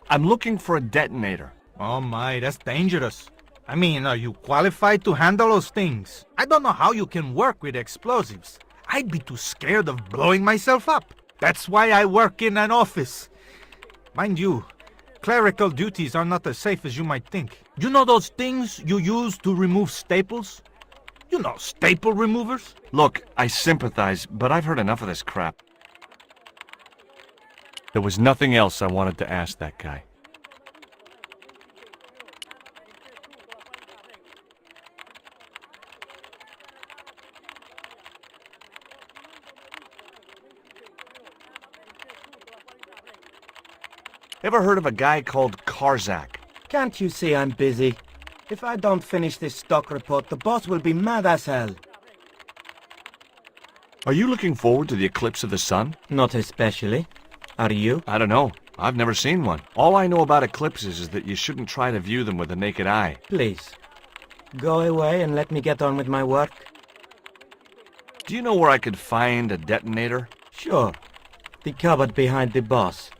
I'm looking for a detonator. Oh my, that's dangerous. I mean, are you qualified to handle those things? I don't know how you can work with explosives. I'd be too scared of blowing myself up. That's why I work in an office. Mind you, clerical duties are not as safe as you might think. You know those things you use to remove staples? You know, staple removers? Look, I sympathize, but I've heard enough of this crap. There was nothing else I wanted to ask that guy. Ever heard of a guy called Karzak? Can't you see I'm busy? If I don't finish this stock report, the boss will be mad as hell. Are you looking forward to the eclipse of the sun? Not especially. Are you? I don't know. I've never seen one. All I know about eclipses is that you shouldn't try to view them with the naked eye. Please, go away and let me get on with my work. Do you know where I could find a detonator? Sure. The cupboard behind the boss.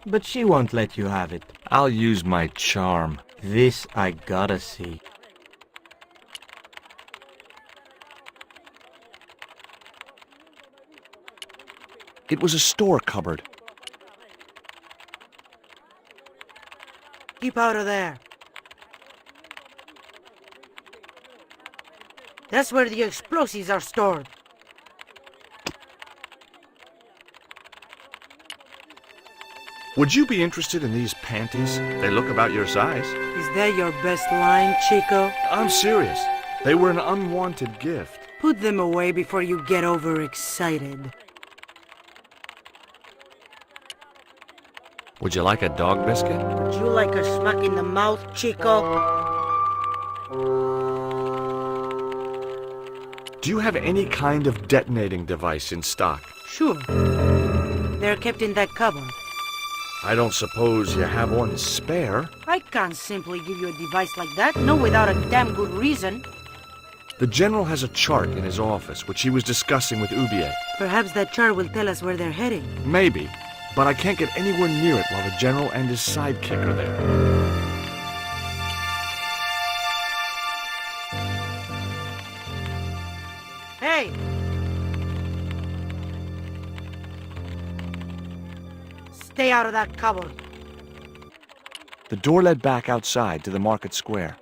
But she won't let you have it. I'll use my charm. This I gotta see. It was a store cupboard. Keep out of there. That's where the explosives are stored. Would you be interested in these panties? They look about your size. Is that your best line, Chico? I'm serious. They were an unwanted gift. Put them away before you get overexcited. Would you like a dog biscuit? Would you like a smack in the mouth, Chico? Do you have any kind of detonating device in stock? Sure. They're kept in that cupboard. I don't suppose you have one spare? I can't simply give you a device like that, no without a damn good reason. The General has a chart in his office, which he was discussing with Ubier. Perhaps that chart will tell us where they're heading. Maybe, but I can't get anywhere near it while the General and his sidekick are there. Hey! Stay out of that cupboard. The door led back outside to the market square.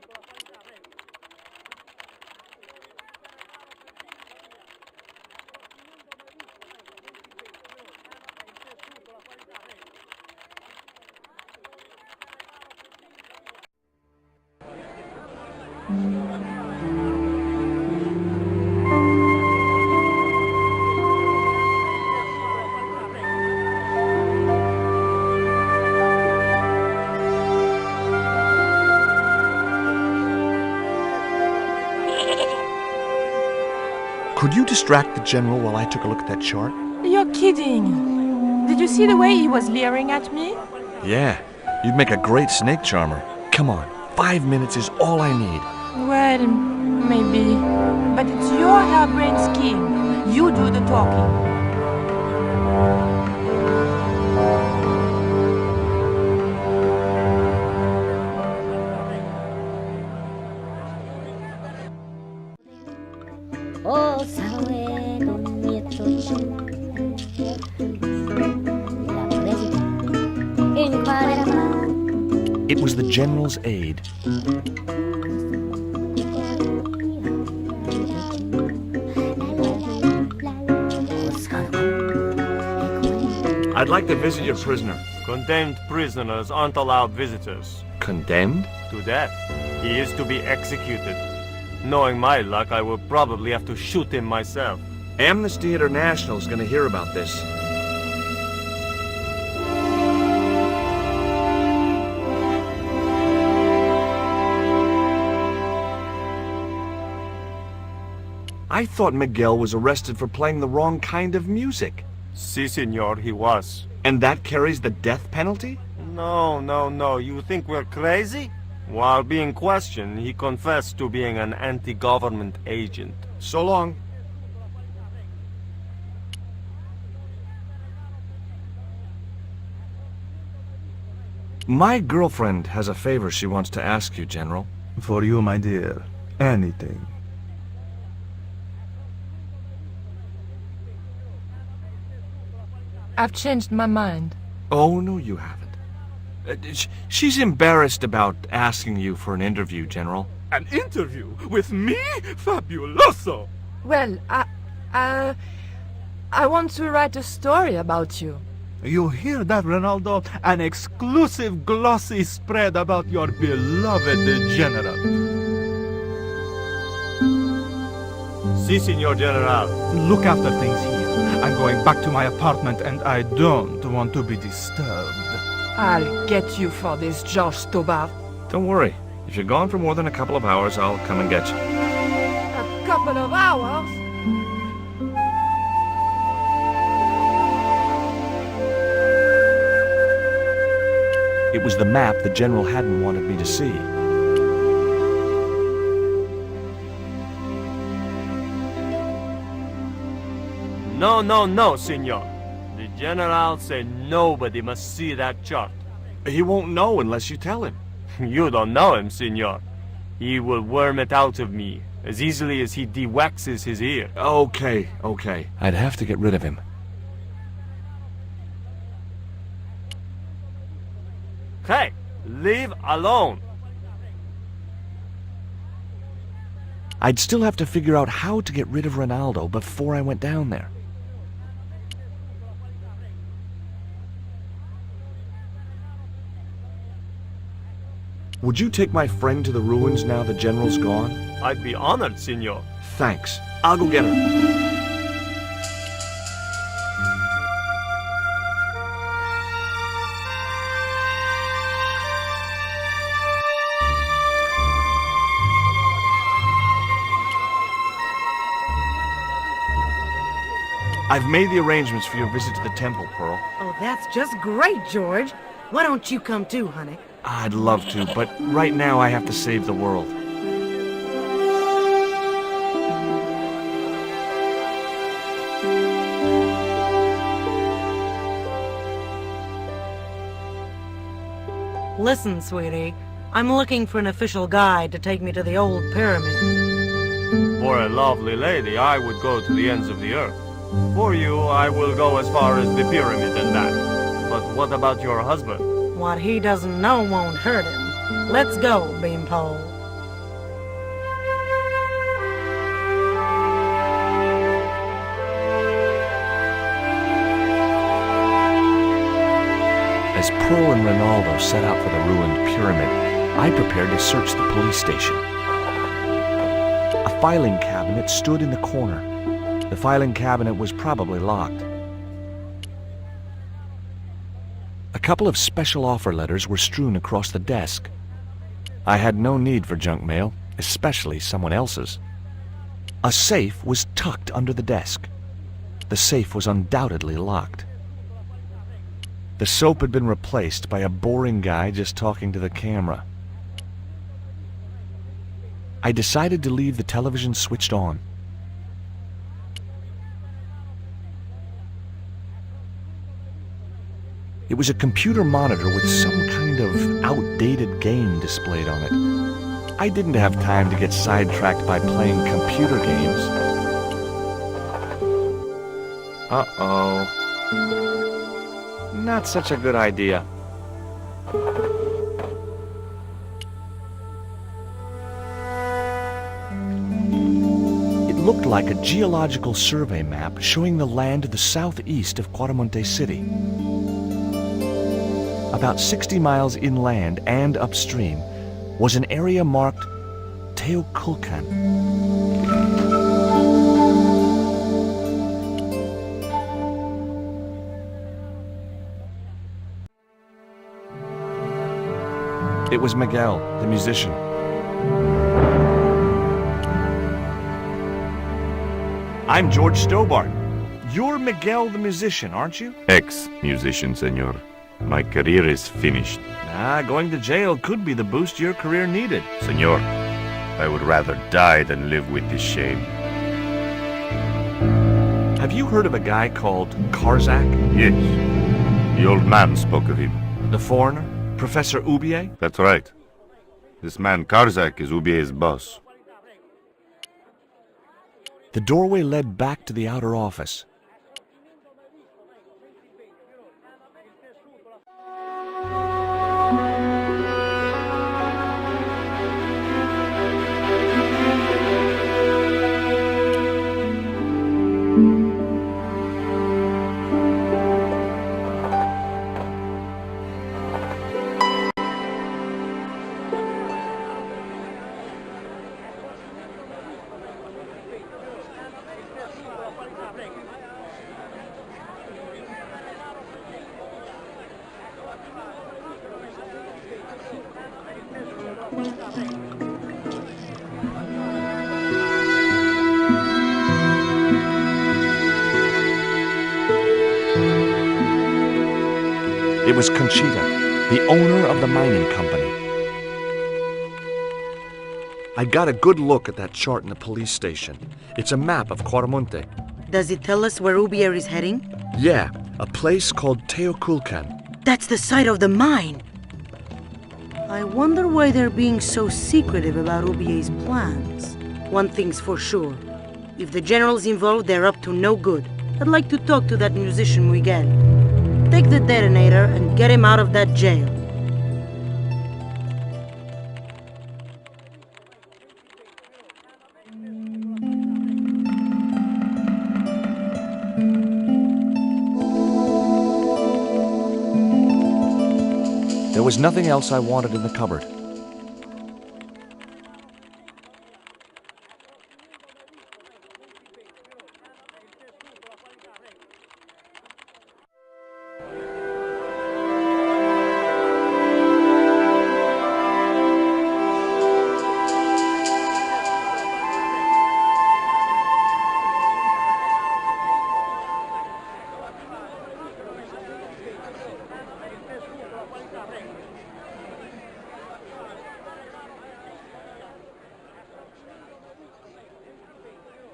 Could you distract the general while I took a look at that chart? You're kidding. Did you see the way he was leering at me? Yeah, you'd make a great snake charmer. Come on, 5 minutes is all I need. Well, maybe. But it's your harebrained scheme. You do the talking. It was the general's aide. I'd like to visit your prisoner. Condemned prisoners aren't allowed visitors. Condemned? To death. He is to be executed. Knowing my luck, I will probably have to shoot him myself. Amnesty International is going to hear about this. I thought Miguel was arrested for playing the wrong kind of music. Si, senor, he was. And that carries the death penalty? No. You think we're crazy? While being questioned, he confessed to being an anti-government agent. So long. My girlfriend has a favor she wants to ask you, General. For you, my dear. Anything. I've changed my mind. Oh, no, you haven't. She's embarrassed about asking you for an interview, General. An interview with me? Fabuloso! Well, I want to write a story about you. You hear that, Ronaldo? An exclusive glossy spread about your beloved general. Si, senor general. Look after things here. I'm going back to my apartment and I don't want to be disturbed. I'll get you for this, George Stobart. Don't worry. If you're gone for more than a couple of hours, I'll come and get you. A couple of hours? It was the map the general hadn't wanted me to see. No, senor. The general said nobody must see that chart. He won't know unless you tell him. You don't know him, senor. He will worm it out of me as easily as he de-waxes his ear. Okay. I'd have to get rid of him. Hey, leave alone. I'd still have to figure out how to get rid of Ronaldo before I went down there. Would you take my friend to the ruins now the general's gone? I'd be honored, senor. Thanks. I'll go get her. I've made the arrangements for your visit to the temple, Pearl. Oh, that's just great, George. Why don't you come too, honey? I'd love to, but right now I have to save the world. Listen, sweetie. I'm looking for an official guide to take me to the old pyramid. For a lovely lady, I would go to the ends of the earth. For you, I will go as far as the pyramid and back. But what about your husband? What he doesn't know won't hurt him. Let's go, Beanpole. As Pearl and Ronaldo set out for the ruined pyramid, I prepared to search the police station. A filing cabinet stood in the corner. The filing cabinet was probably locked. A couple of special offer letters were strewn across the desk. I had no need for junk mail, especially someone else's. A safe was tucked under the desk. The safe was undoubtedly locked. The soap had been replaced by a boring guy just talking to the camera. I decided to leave the television switched on. It was a computer monitor with some kind of outdated game displayed on it. I didn't have time to get sidetracked by playing computer games. Uh-oh. Not such a good idea. It looked like a geological survey map showing the land to the southeast of Quaramonte City. About 60 miles inland and upstream was an area marked Teoculcan. It was Miguel, the musician. I'm George Stobart. You're Miguel the musician, aren't you? Ex-musician, senor. My career is finished. Going to jail could be the boost your career needed. Senor, I would rather die than live with this shame. Have you heard of a guy called Karzak? Yes. The old man spoke of him. The foreigner? Professor Ubier? That's right. This man Karzak is Ubier's boss. The doorway led back to the outer office. It was Conchita, the owner of the mining company. I got a good look at that chart in the police station. It's a map of Quaramonte. Does it tell us where Ubier is heading? Yeah, a place called Teoculcan. That's the site of the mine! I wonder why they're being so secretive about Ubier's plans. One thing's for sure. If the general's involved, they're up to no good. I'd like to talk to that musician Miguel. Take the detonator and get him out of that jail. There was nothing else I wanted in the cupboard.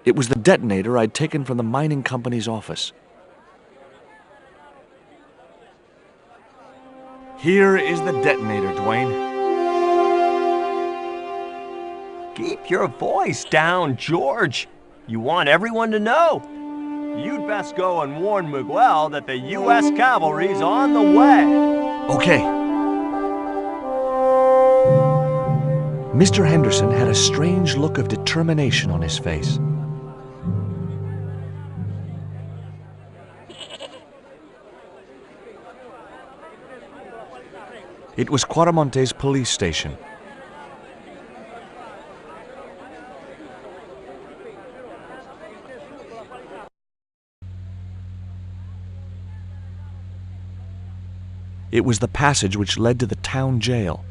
It was the detonator I'd taken from the mining company's office. Here is the detonator, Dwayne. Keep your voice down, George. You want everyone to know. You'd best go and warn Miguel that the U.S. cavalry's on the way. Okay. Mr. Henderson had a strange look of determination on his face. It was Quaramonte's police station. It was the passage which led to the town jail.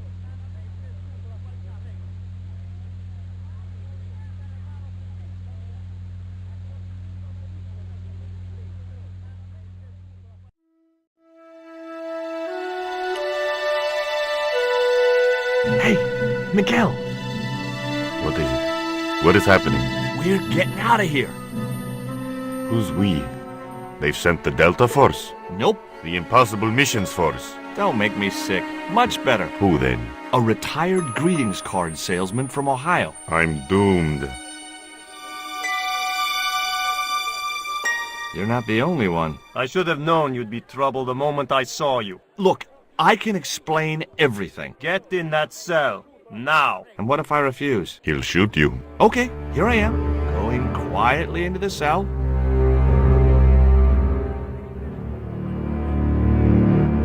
Hey, Miguel. What is it? What is happening? We're getting out of here. Who's we? They've sent the Delta Force? Nope. The Impossible Missions Force? Don't make me sick. Much better. Who then? A retired greetings card salesman from Ohio. I'm doomed. You're not the only one. I should have known you'd be trouble the moment I saw you. Look, I can explain everything. Get in that cell, now. And what if I refuse? He'll shoot you. Okay, here I am, going quietly into the cell.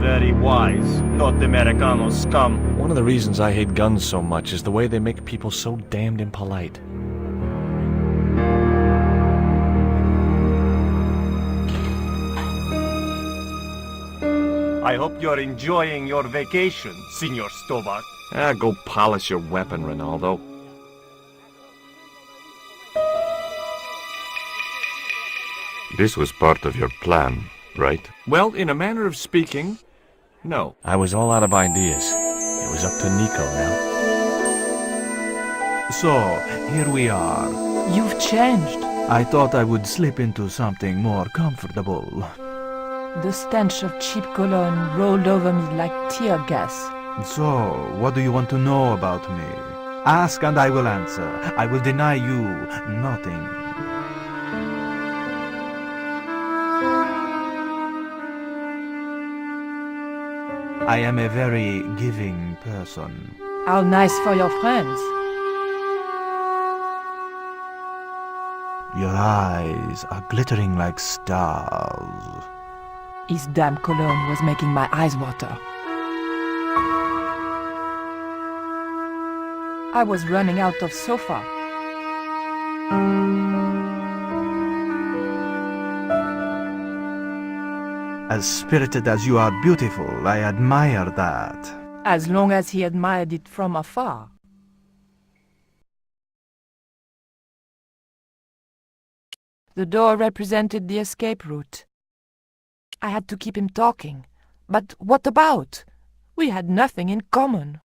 Very wise, North Americano scum. One of the reasons I hate guns so much is the way they make people so damned impolite. I hope you're enjoying your vacation, Senor Stovak. Go polish your weapon, Ronaldo. This was part of your plan, right? Well, in a manner of speaking, no. I was all out of ideas. It was up to Nico now. So, here we are. You've changed. I thought I would slip into something more comfortable. The stench of cheap cologne rolled over me like tear gas. So, what do you want to know about me? Ask and I will answer. I will deny you nothing. I am a very giving person. How nice for your friends. Your eyes are glittering like stars. His damn cologne was making my eyes water. I was running out of sofa. As spirited as you are beautiful, I admire that. As long as he admired it from afar. The door represented the escape route. I had to keep him talking. But what about? We had nothing in common.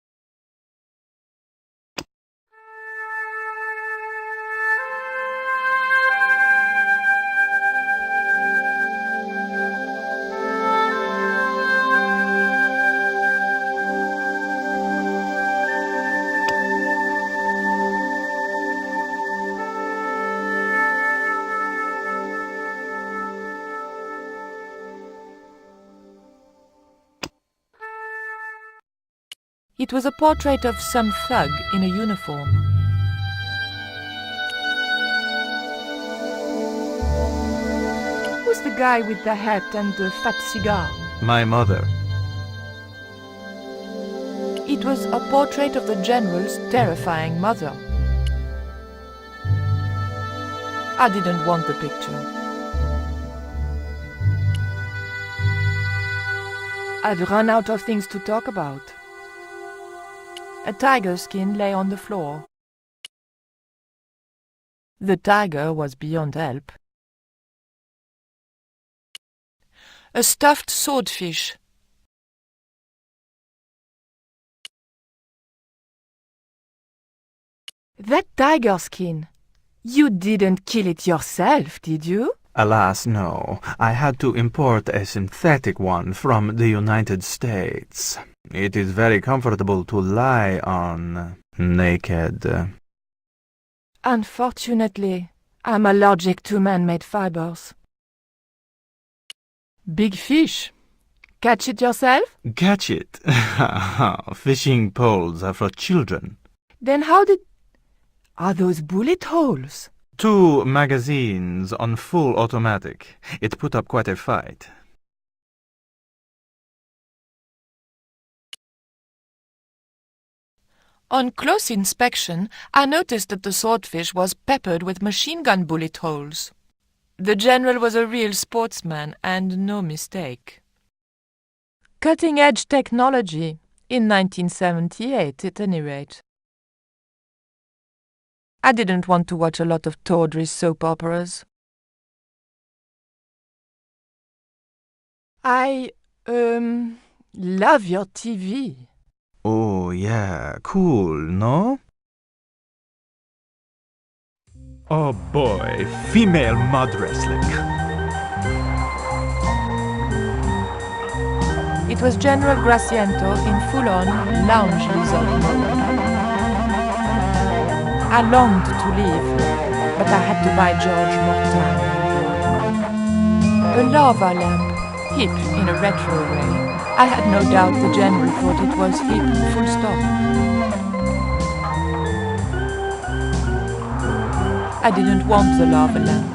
It was a portrait of some thug in a uniform. Who's the guy with the hat and the fat cigar? My mother. It was a portrait of the general's terrifying mother. I didn't want the picture. I'd run out of things to talk about. A tiger skin lay on the floor. The tiger was beyond help. A stuffed swordfish. That tiger skin. You didn't kill it yourself, did you? Alas, no. I had to import a synthetic one from the United States. It is very comfortable to lie on, naked. Unfortunately, I'm allergic to man-made fibers. Big fish. Catch it yourself? Catch it? Fishing poles are for children. Then how did... Are those bullet holes? 2 magazines on full automatic. It put up quite a fight. On close inspection, I noticed that the swordfish was peppered with machine gun bullet holes. The general was a real sportsman, and no mistake. Cutting-edge technology, in 1978 at any rate. I didn't want to watch a lot of tawdry soap operas. I, love your TV. Oh, yeah, cool, no? Oh boy, female mud wrestling. It was General Graciento in full-on lounge lizard mode. I longed to leave, but I had to buy George more time. A lava lamp, hip in a retro way. I had no doubt the general thought it was hip, full stop. I didn't want the lava lamp.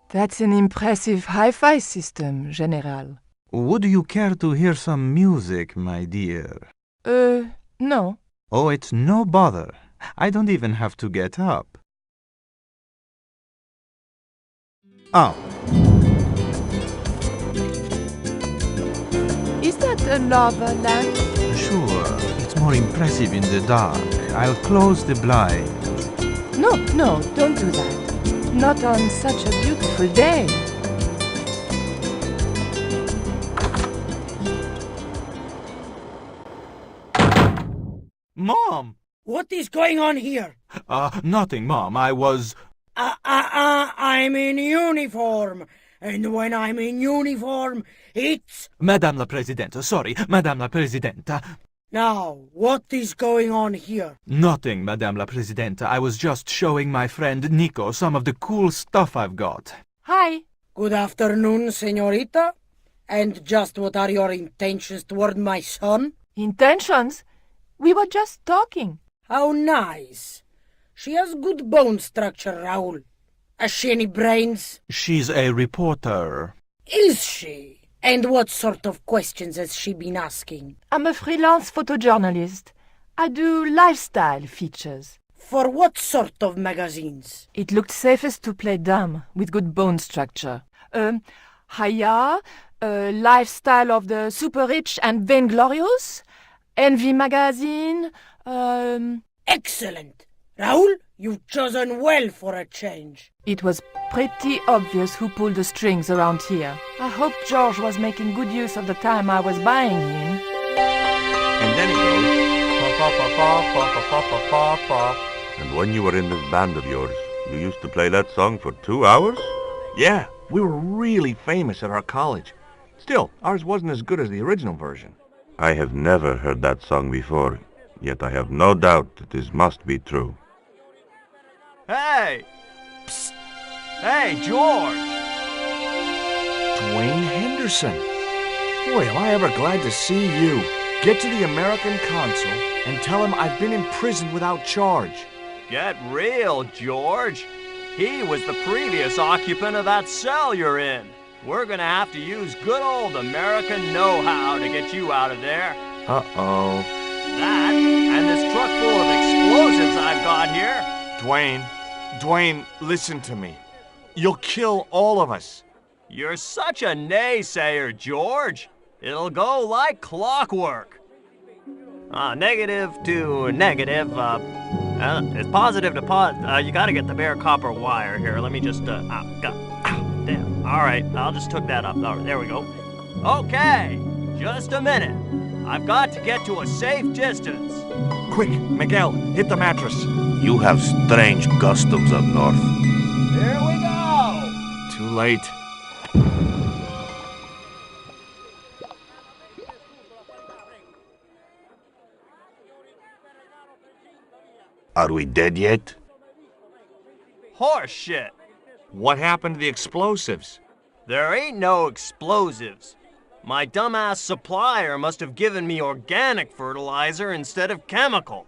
That's an impressive hi-fi system, General. Would you care to hear some music, my dear? No. Oh, it's no bother. I don't even have to get up. Oh. Is that a lava lamp? Sure, it's more impressive in the dark. I'll close the blinds. No, don't do that. Not on such a beautiful day. Mom! What is going on here? Nothing, Mom. I was... I'm in uniform. And when I'm in uniform, it's... Madame la Presidente, sorry, Madame la Presidenta. Now, what is going on here? Nothing, Madame la Presidenta. I was just showing my friend Nico some of the cool stuff I've got. Hi. Good afternoon, señorita. And just what are your intentions toward my son? Intentions? We were just talking. How nice. She has good bone structure, Raoul. Has she any brains? She's a reporter. Is she? And what sort of questions has she been asking? I'm a freelance photojournalist. I do lifestyle features. For what sort of magazines? It looked safest to play dumb, with good bone structure. Haya, Lifestyle of the Super Rich and Vainglorious, Envy Magazine, Excellent! Raoul, you've chosen well for a change. It was pretty obvious who pulled the strings around here. I hoped George was making good use of the time I was buying him. And then it goes... And when you were in this band of yours, you used to play that song for 2 hours? Yeah, we were really famous at our college. Still, ours wasn't as good as the original version. I have never heard that song before, yet I have no doubt that this must be true. Hey! Psst! Hey, George! Dwayne Henderson. Boy, am I ever glad to see you. Get to the American consul and tell him I've been imprisoned without charge. Get real, George. He was the previous occupant of that cell you're in. We're gonna have to use good old American know-how to get you out of there. Uh-oh. That, and this truck full of explosives I've got here. Dwayne, listen to me. You'll kill all of us. You're such a naysayer, George. It'll go like clockwork. Negative to negative, it's positive to you gotta get the bare copper wire here. Let me just, damn. All right, I'll just hook that up. All right, there we go. Okay, just a minute. I've got to get to a safe distance. Quick, Miguel, hit the mattress. You have strange customs up north. Here we go! Too late. Are we dead yet? Horse shit. What happened to the explosives? There ain't no explosives. My dumbass supplier must have given me organic fertilizer instead of chemical.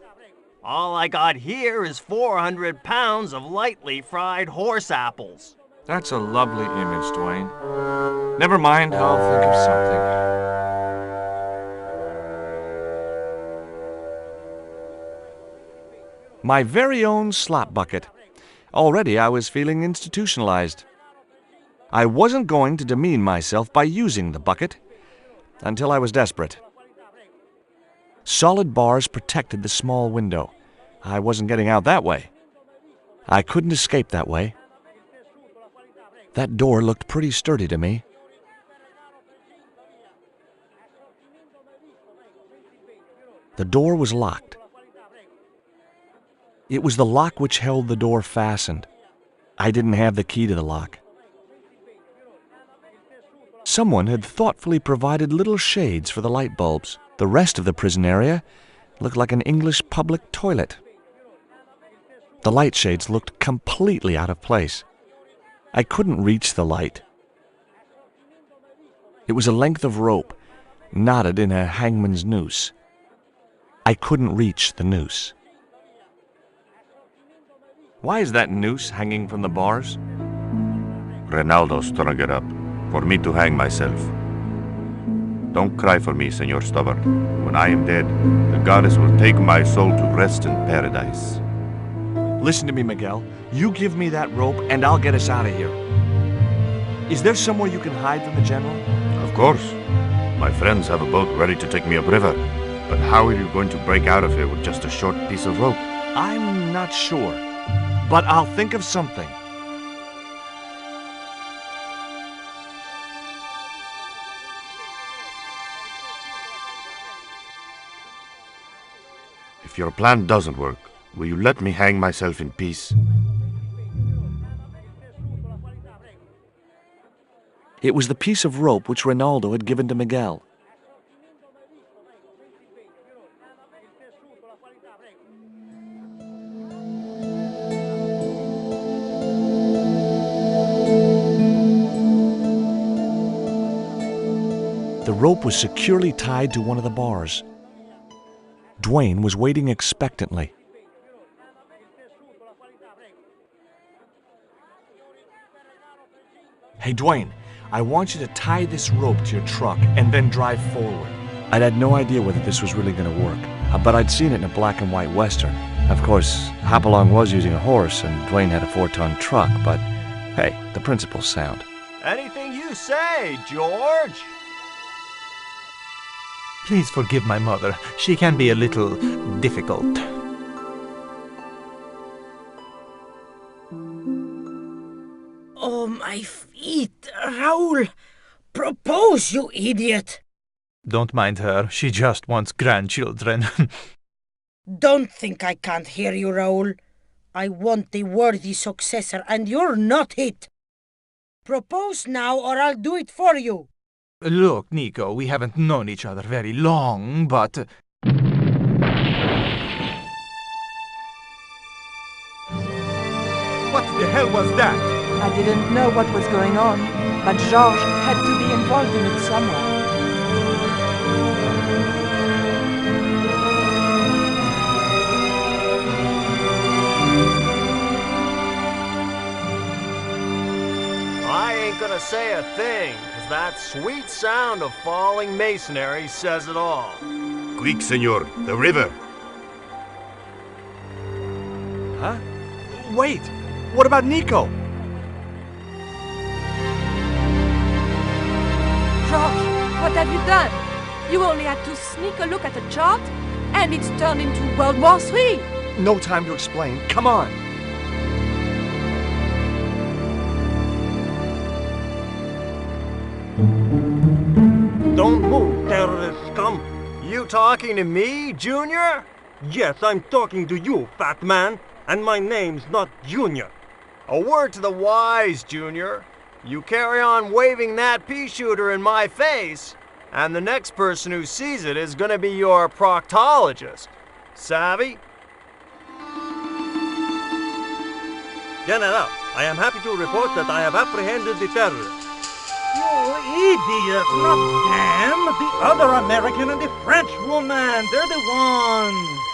All I got here is 400 pounds of lightly fried horse apples. That's a lovely image, Dwayne. Never mind, I'll think of something. My very own slop bucket. Already I was feeling institutionalized. I wasn't going to demean myself by using the bucket until I was desperate. Solid bars protected the small window. I wasn't getting out that way. I couldn't escape that way. That door looked pretty sturdy to me. The door was locked. It was the lock which held the door fastened. I didn't have the key to the lock. Someone had thoughtfully provided little shades for the light bulbs. The rest of the prison area looked like an English public toilet. The light shades looked completely out of place. I couldn't reach the light. It was a length of rope, knotted in a hangman's noose. I couldn't reach the noose. Why is that noose hanging from the bars? Ronaldo strung it up for me to hang myself. Don't cry for me, Senor Stubborn. When I am dead, the goddess will take my soul to rest in paradise. Listen to me, Miguel. You give me that rope and I'll get us out of here. Is there somewhere you can hide from the General? Of course. My friends have a boat ready to take me upriver. But how are you going to break out of here with just a short piece of rope? I'm not sure. But I'll think of something. If your plan doesn't work, will you let me hang myself in peace? It was the piece of rope which Ronaldo had given to Miguel. The rope was securely tied to one of the bars. Dwayne was waiting expectantly. Hey, Dwayne, I want you to tie this rope to your truck and then drive forward. I'd had no idea whether this was really going to work, but I'd seen it in a black and white Western. Of course, Hopalong was using a horse and Dwayne had a 4-ton truck, but hey, the principle's sound. Anything you say, George. Please forgive my mother. She can be a little difficult. Oh, my feet, Raoul! Propose, you idiot! Don't mind her. She just wants grandchildren. Don't think I can't hear you, Raoul. I want the worthy successor, and you're not it. Propose now, or I'll do it for you. Look, Nico, we haven't known each other very long, but... What the hell was that? I didn't know what was going on, but Georges had to be involved in it somehow. I ain't gonna say a thing, 'cause that sweet sound of falling masonry says it all. Quick, senor, the river. Huh? Wait! What about Nico? Georges, what have you done? You only had to sneak a look at the chart, and it's turned into World War III. No time to explain. Come on! move, terrorist scum! You talking to me, Junior? Yes, I'm talking to you, fat man, and my name's not Junior. A word to the wise, Junior. You carry on waving that pea shooter in my face, and the next person who sees it is gonna be your proctologist. Savvy? General, I am happy to report that I have apprehended the terrorists. You idiot! Not them! The other American and the French woman! They're the ones!